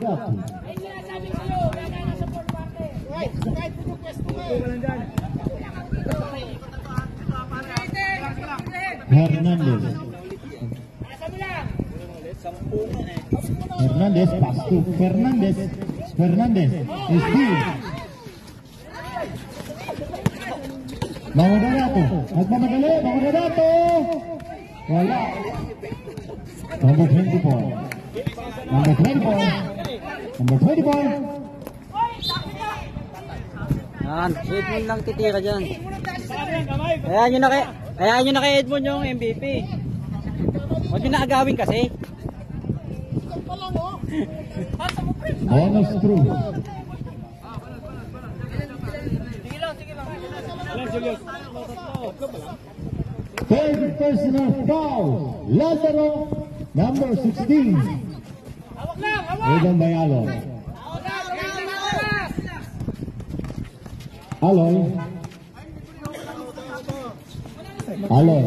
Hernandez. Hernandez, pass to Fernandez. Fernandez, steal. Mangudadato. Nagmamadali, Mangudadato. Wala. Number 24. Number 24. Number 24. Yan, si Edmond lang titira dyan. Hayaan nyo na kay Edmond yung MVP. Huwag nyo na agawin kasi. Bonus through. Third personal foul. Lazaro, number 16. Rhythm by Aloy. Aloy. Aloy.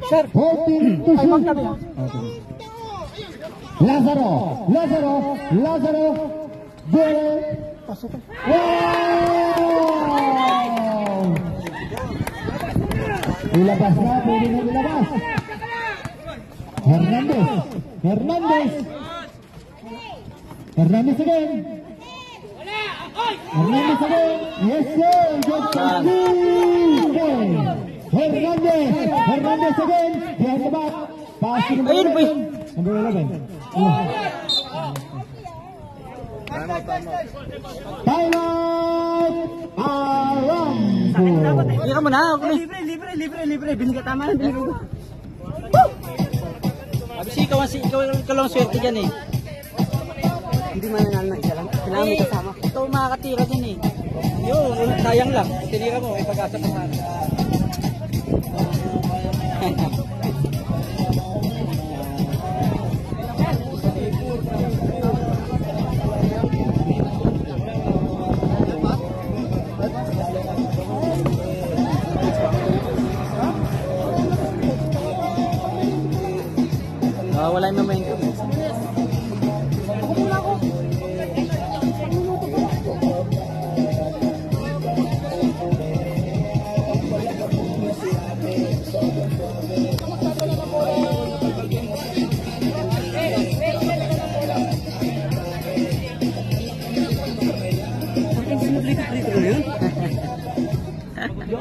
14 to shoot. Lazaro. Lazaro. Lazaro. Goal. Wow! Ilabas na, pwede na ilabas. Hernandez. Hernandez. Hernandez again. Hernandez again. Yes, sir. Good game. Hernandez. Hernandez again. Behind the back. Pass to number 11. Number 11. Timeout. Aramco. Tira mo na. Libre. Binigay tama na. Abis ikaw lang swerte dyan eh. Hindi man nanalo na isa lang. Kailangan may kasama. Ito makakatira dyan eh. Yun, sayang lang. Tinira mo, may pag-asa pa sana.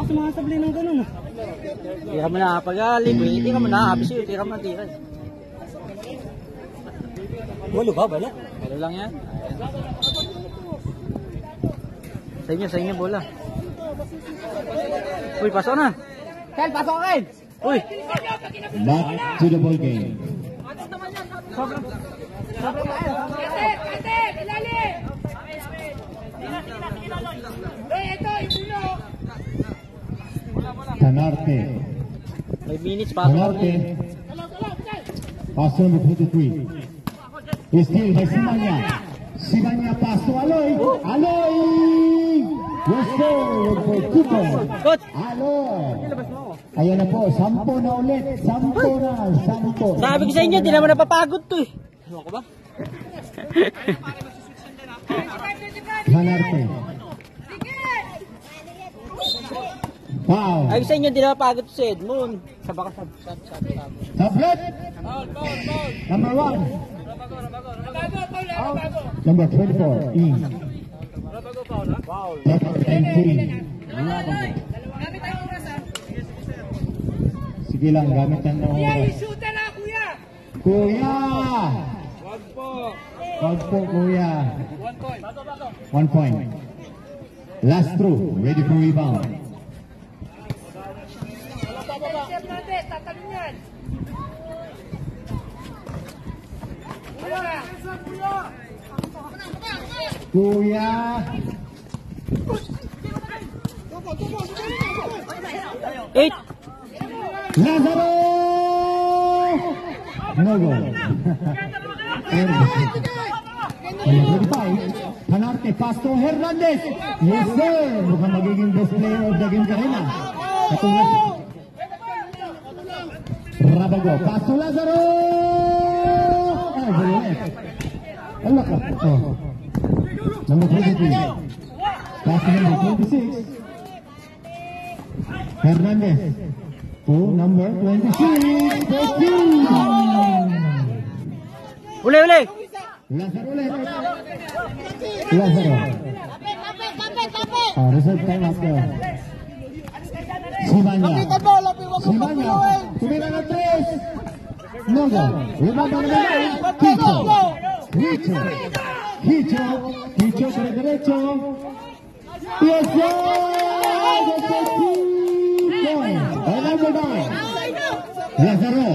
sumasablay ng ganun. Tira mo na pag-alib, tira mo na, habis yun, tira mo na tira. Walo ba? Wala? Walo lang yan. Sa inyo bola. Uy, pasok na. Kel, pasok kayo. Uy. Back to the ball game. Canarte. 5 minutes pa. Canarte. Pass number 23. Still by Simanya. Simanya pass to Aloy. Aloy! Yes sir, for 2 points. Coach. Aloy. Ayan na po, 10 na ulit. 10 na, 10. Sabi ko sa inyo, di naman napapagod to eh. Ano ko ba? Canarte. Wow. Sabi ko sa inyo, di napapagod to si Edmond. Sab. Tablet. Number 1. Number 24. In. Number 19. Sige lang, gamit lang ng oras. Kuya! Wag po, kuya. 1 point. Last throw. Ready for rebound. Kuya! Eight. Lazaro! No goal. 35. Canarte, pass to Hernandez. Yes sir! Mukhang magiging best player of the game ka rin ah. Katulad. Rabago, pass to Lazaro! Ay, galing. Allah ka. Oh. Number 23. Pass to number 26. Hernandez. To number 26. 14. Uli. Lazaro ulit. Lazaro. Reserve time after. Simanya. Tumira na 3. Noga. Rebound na naman. Hicho. Derecho. Yes, sir! Number 9. Lazaro.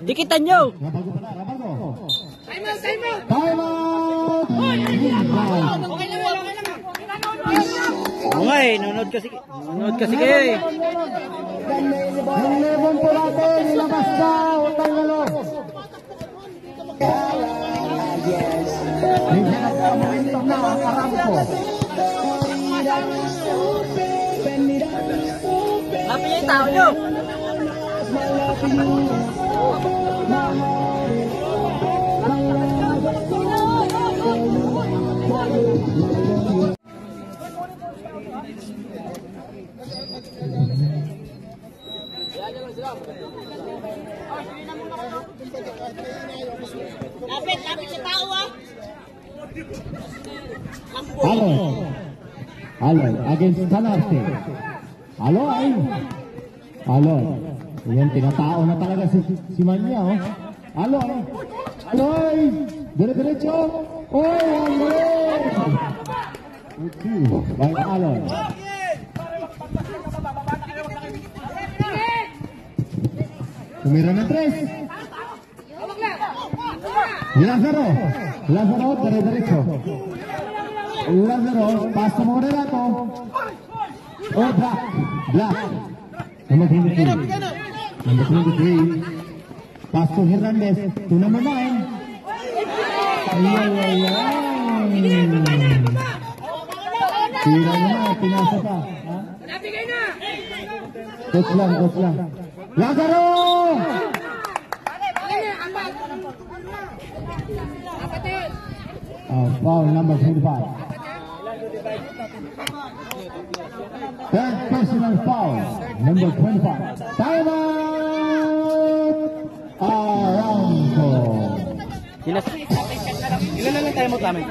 Dikitan nyo. Rabago. Time out! Okay, nunod kasi kayo eh. Ang lebon po natin, ilabas na, utang nalo. Hindi na momentum na, Aramco. Lapin niyo yung tao nyo. Lapit sa tao ah. Aloy against Canarte. Aloy. Yan, tinatao na talaga si Manya, oh. Aloy. Diretso. Oy, Aloy. Okay, by Aloy. Tumira na 3. Lazaro, diretso. Lazaro, pasa mo na to. Oh, black. Number 23. Pass to Hernandez. To number 9. Tira naman, pinasa pa. Coach lang. Lazaro! Foul number 25. Third personal foul, number 25. Time out! Aramco. Ilan na lang tayo mo kami?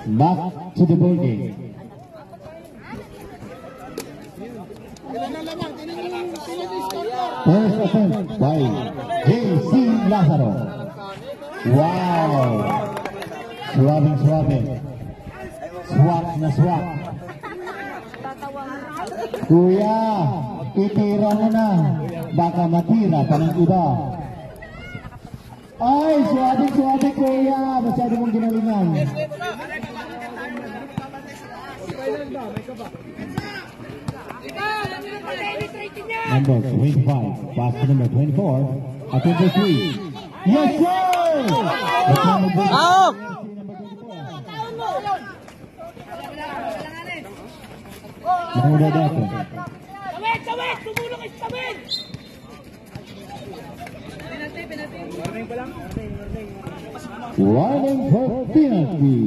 Back to the ball game. First attempt by J.C. Lazaro. Wow! Swabbing. Swak na swak. Kuya, itira mo na. Baka matira pa ng iba. Ay, swabe kuya. Masyado mong ginalingan. Number 25, pass to number 24, at number 3. Yes, sir! Out! Mahula dito. Sawit! Tumulong ka sa sawit! Warning for penalty.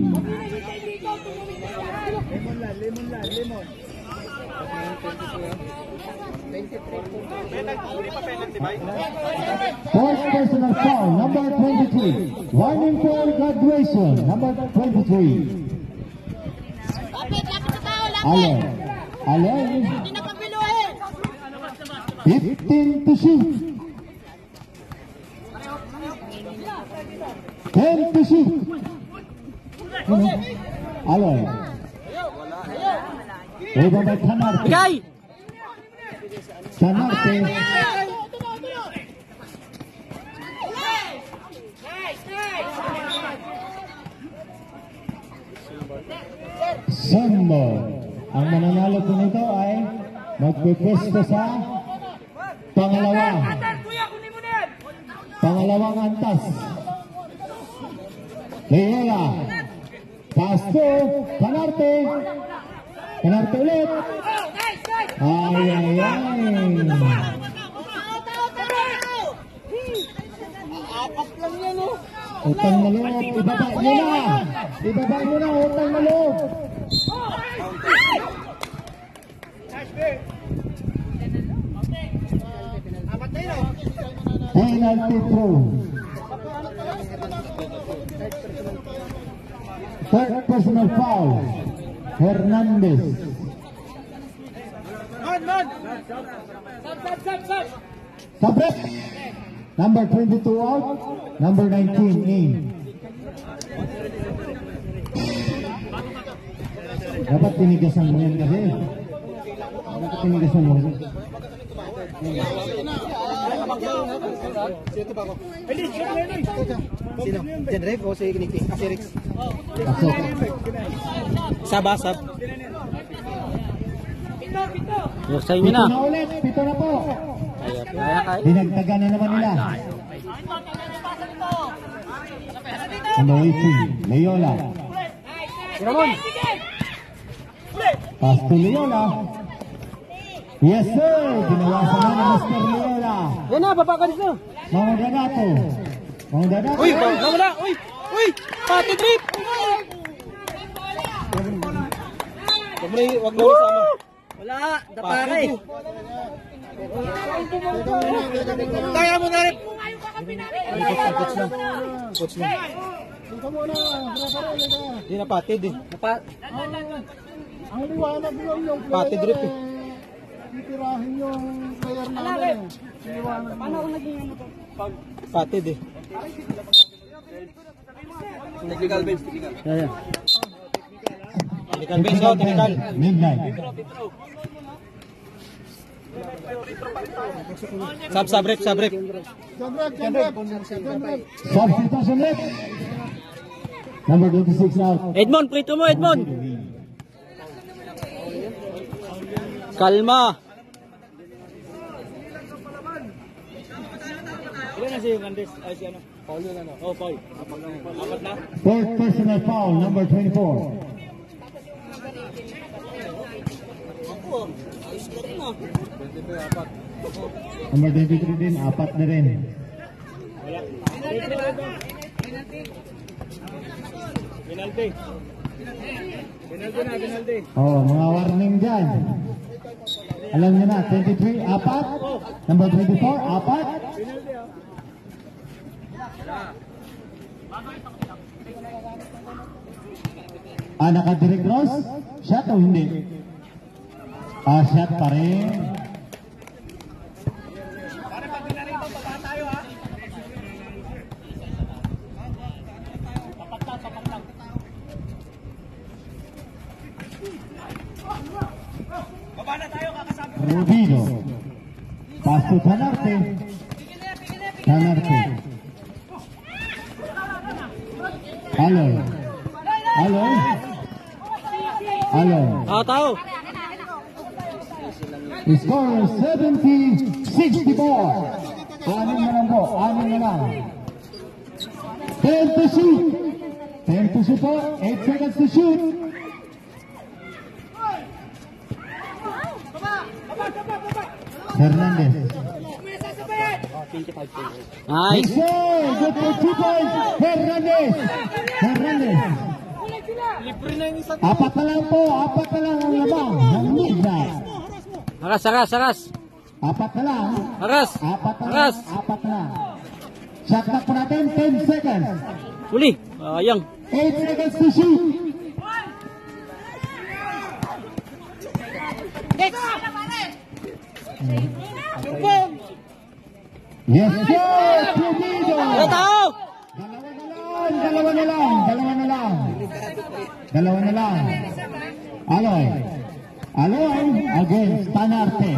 Lemon. Fourth personal foul, number 23. Warning for graduation, number 23. Allen. 15 to shoot. 10 to shoot. Allen. Rebound by Canarte. Bigay! Canarte. Sambo. Ang mananalo po nito ay magpipwesto sa pangalawang antas. Leola. Pass to Canarte. Canarte ulit. Ay. Utang na loob. Ibaba nyo na. Utang na loob. Penalty throw. Third personal foul. Hernandez. Sabret. Number 22 out. Number 19 in. Dapat tinigasan mo yan kasi. Dapat tinigasan mo. Sino? Jenref o si Kiniki? Si Rex? Sabasab. Yung sa inyo na. Pito na ulit. Pito na po. Kaya. Dinagdagan na naman nila. Number 18, Leola. Pass to Leola. Yes sir, ginawasan na ng Mr. Leola. Yan na, baba ka dito. Mga Dadato. Uy, wala. Uy, pati trip. Wag mo isama. Wala, dapare. Kaya mo na rin! Coach na. Hindi na patid eh. Ang liwanag yun yung Patid drip eh. titirahin yung player namin. Paano ako naging ano to? Patid eh. Technical bench. Yan. Technical bench, technical. Midnight. Sab rep. Substitution left. Number 26 out. Edmond, free throw mo, Edmond. Kalma. Ilan na si Hernandez? Ay, si ano? Paul yun ano? Oh, Paul. Apat na? Fourth personal foul, number 24. Number 23 din, apat na rin. Penalty. Penalty na, penalty. Oh, mga warning dyan. Alam nyo na, 23, apat. Number 24, apat. Naka-direct cross? Shot o hindi? Shot pa rin. Rubino. Pass to Tanarte. Tanarte. Aloy. Aloy. Aloy. Tao. Score 70-64. Anim na lang po. Anim na lang. 10 to shoot. 10 to shoot po. 8 seconds to shoot. Hernandez. Nice. Okay, good for 2 points. Hernandez. Hernandez. Apat na lang po. Apat na lang ang labang ng midnight. Haras, haras, haras. Apat na lang. Haras. Apat na lang. Haras. Apat na lang. Shot clock po natin. 10 seconds. Uli. Ayang. 8 seconds to shoot. Yes, sir! Pumido! Tao. Dalawa na lang! Dalawa na lang! Dalawa na lang! Aloy! Aloy against Tanarte.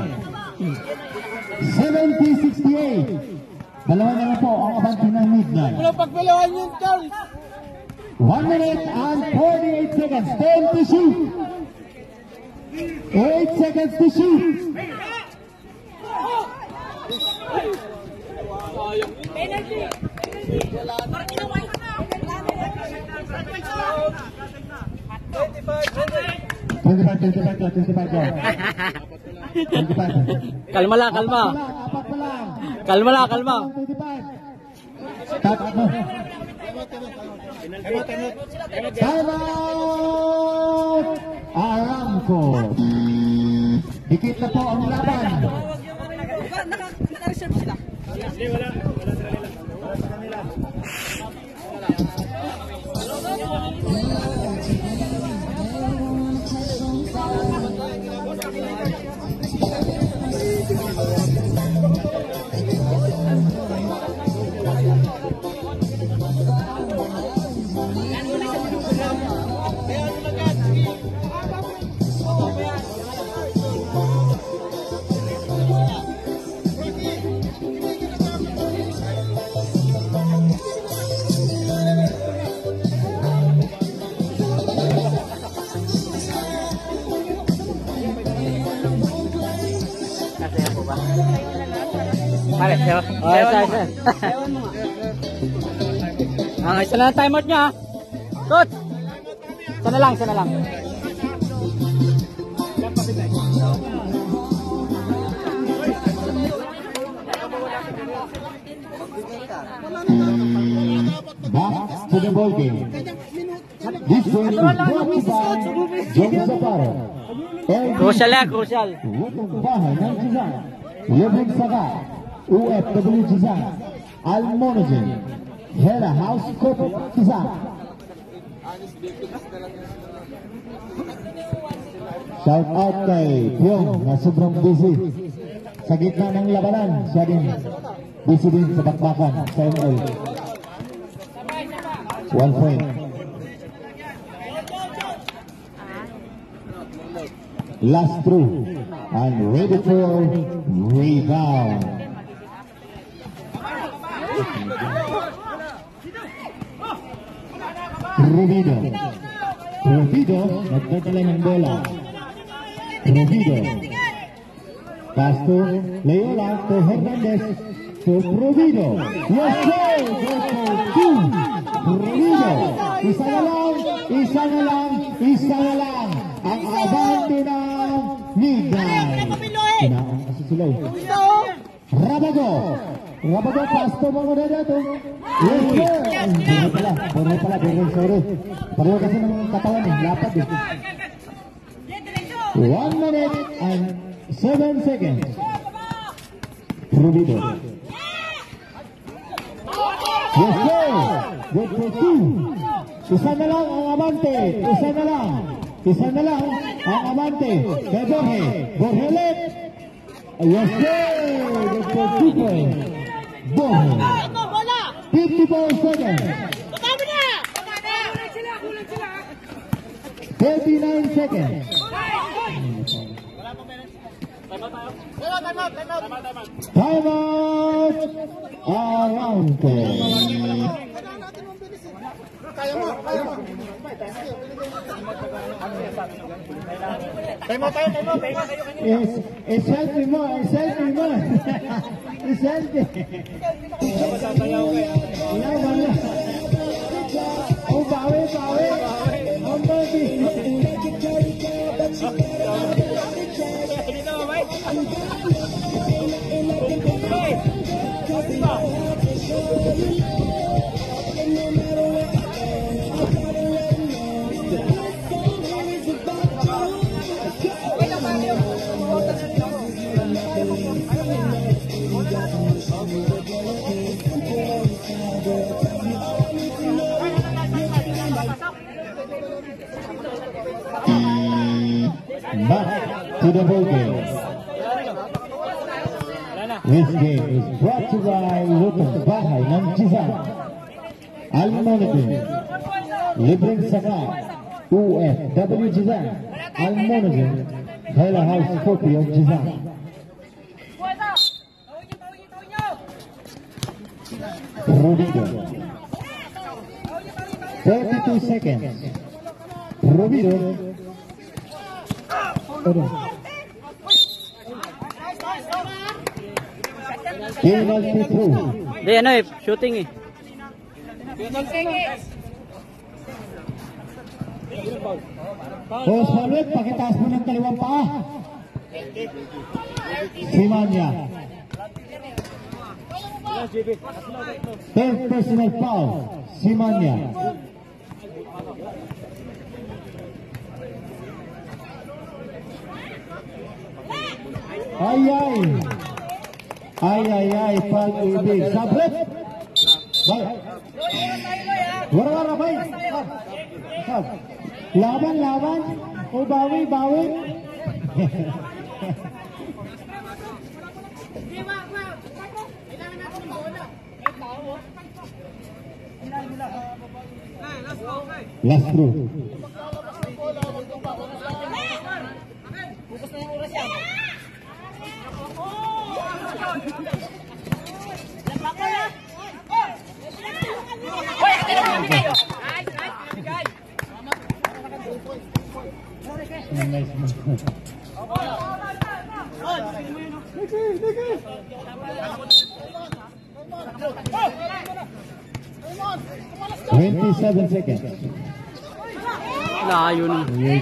70-68. Dalawa na lang po ang abanti ng midnight. Wala pagpalawan yun, Charles. 1 minute and 48 seconds. 10 to shoot. 8 seconds to shoot. Kalma lang, kalma. Kalma lang, kalma. Time out! Aramco. Dikit na po ang laban. Naka-reserve sila. Hindi, wala. Wala sa kanila. Wala sa kanila. Pare, sayo. Oh, sayo. Isa na time out niya. Coach. Isa na lang, isa na lang. Back to the ball game. This game is brought to you by John Zaparo. Crucial yan, crucial. Utong bahay ng Jizan. Libreng Saga. UFW Jizan. Almonogen. Hera House Corporate Jizan. Shout out kay Pyong na sobrang busy. Sa gitna ng labanan, siya din busy din sa bakbakan sa ML. 1 point. Last through and ready for rebound. Rubido. Rubido, nagdadala ng bola. Rubido. Pass to Leola, to Hernandez, to Rubido. Yes, sir! Goal for 2. Rubido. Isa na lang, isa na lang, isa na lang. Ang abante ng Midnight. Kinaang kasi sila. Rabago. Rabago, pass to mga na dito. Yes, sir! Boro pala, sorry. Pareho kasi ng katawan eh, lapad eh. 1 minute and 7 seconds. Rubido. Yes, sir! Good for 2. Isa na lang ang abante. Isa na lang. Isa na lang ang abante. Kay Borge. Borge ulit. Yes, sir! Good for 2 points. Borge. 54 seconds. 39 seconds. Time out! Around. Selfie mo. Selfie. Oh, bawi. Ang bawi. Back to the ball game. This game is brought to you by Lutong Bahay ng Jizan. Al-Monogin. Libreng Saka. UFW Jizan. Al-Monogin. Hela House Copy of Jizan. Rubido. 32 seconds. Rubido. Penalty through. Hindi, ano eh, shooting eh. Post forward, pakitaas mo ng kaliwang paa. Simanya. Third personal foul. Simanya. Ay, pag-ibig. Sabret. Bay. Wara-wara, bay. Sab. Laban. O bawi. Last through. Nice. 27 seconds. Layo na. Ay.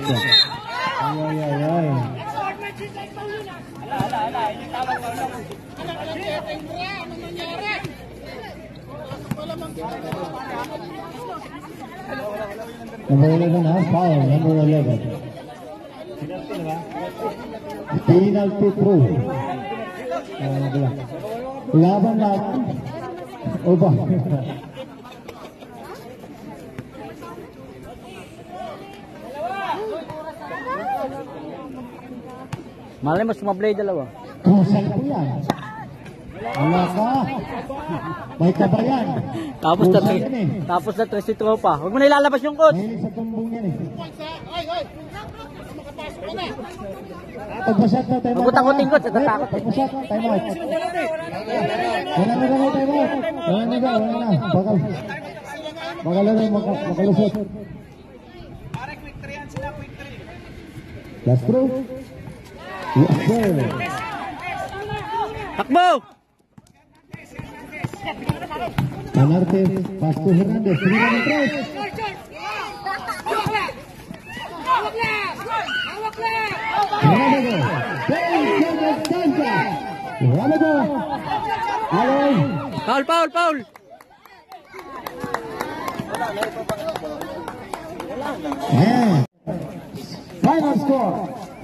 Number 11 ha? Foul, number 11. Penalty through. Laban natin. Oba. Malay mo, sumablay dalawa. Kusal po yan. Wala ka. May kabayan. Tapos na tres si tropa. Huwag mo na ilalabas yung coach. Mahilig sa tumbong yan eh. Pagpasyat na, time out. Mabutak-uting coach, natatakot. Pagpasyat, time out. Wala na, time out. Wala na. Bakal. Magalala, makalusot. Last throw. Yes, sir. Takbo! Manarte, pass to Hernandez. 3 running tries. Hernandez. Base on the stanza. Hernandez. Aloy. Foul, foul, foul! And final score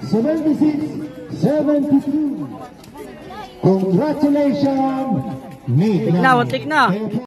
76-72. Congratulations, Midnight. Tik na.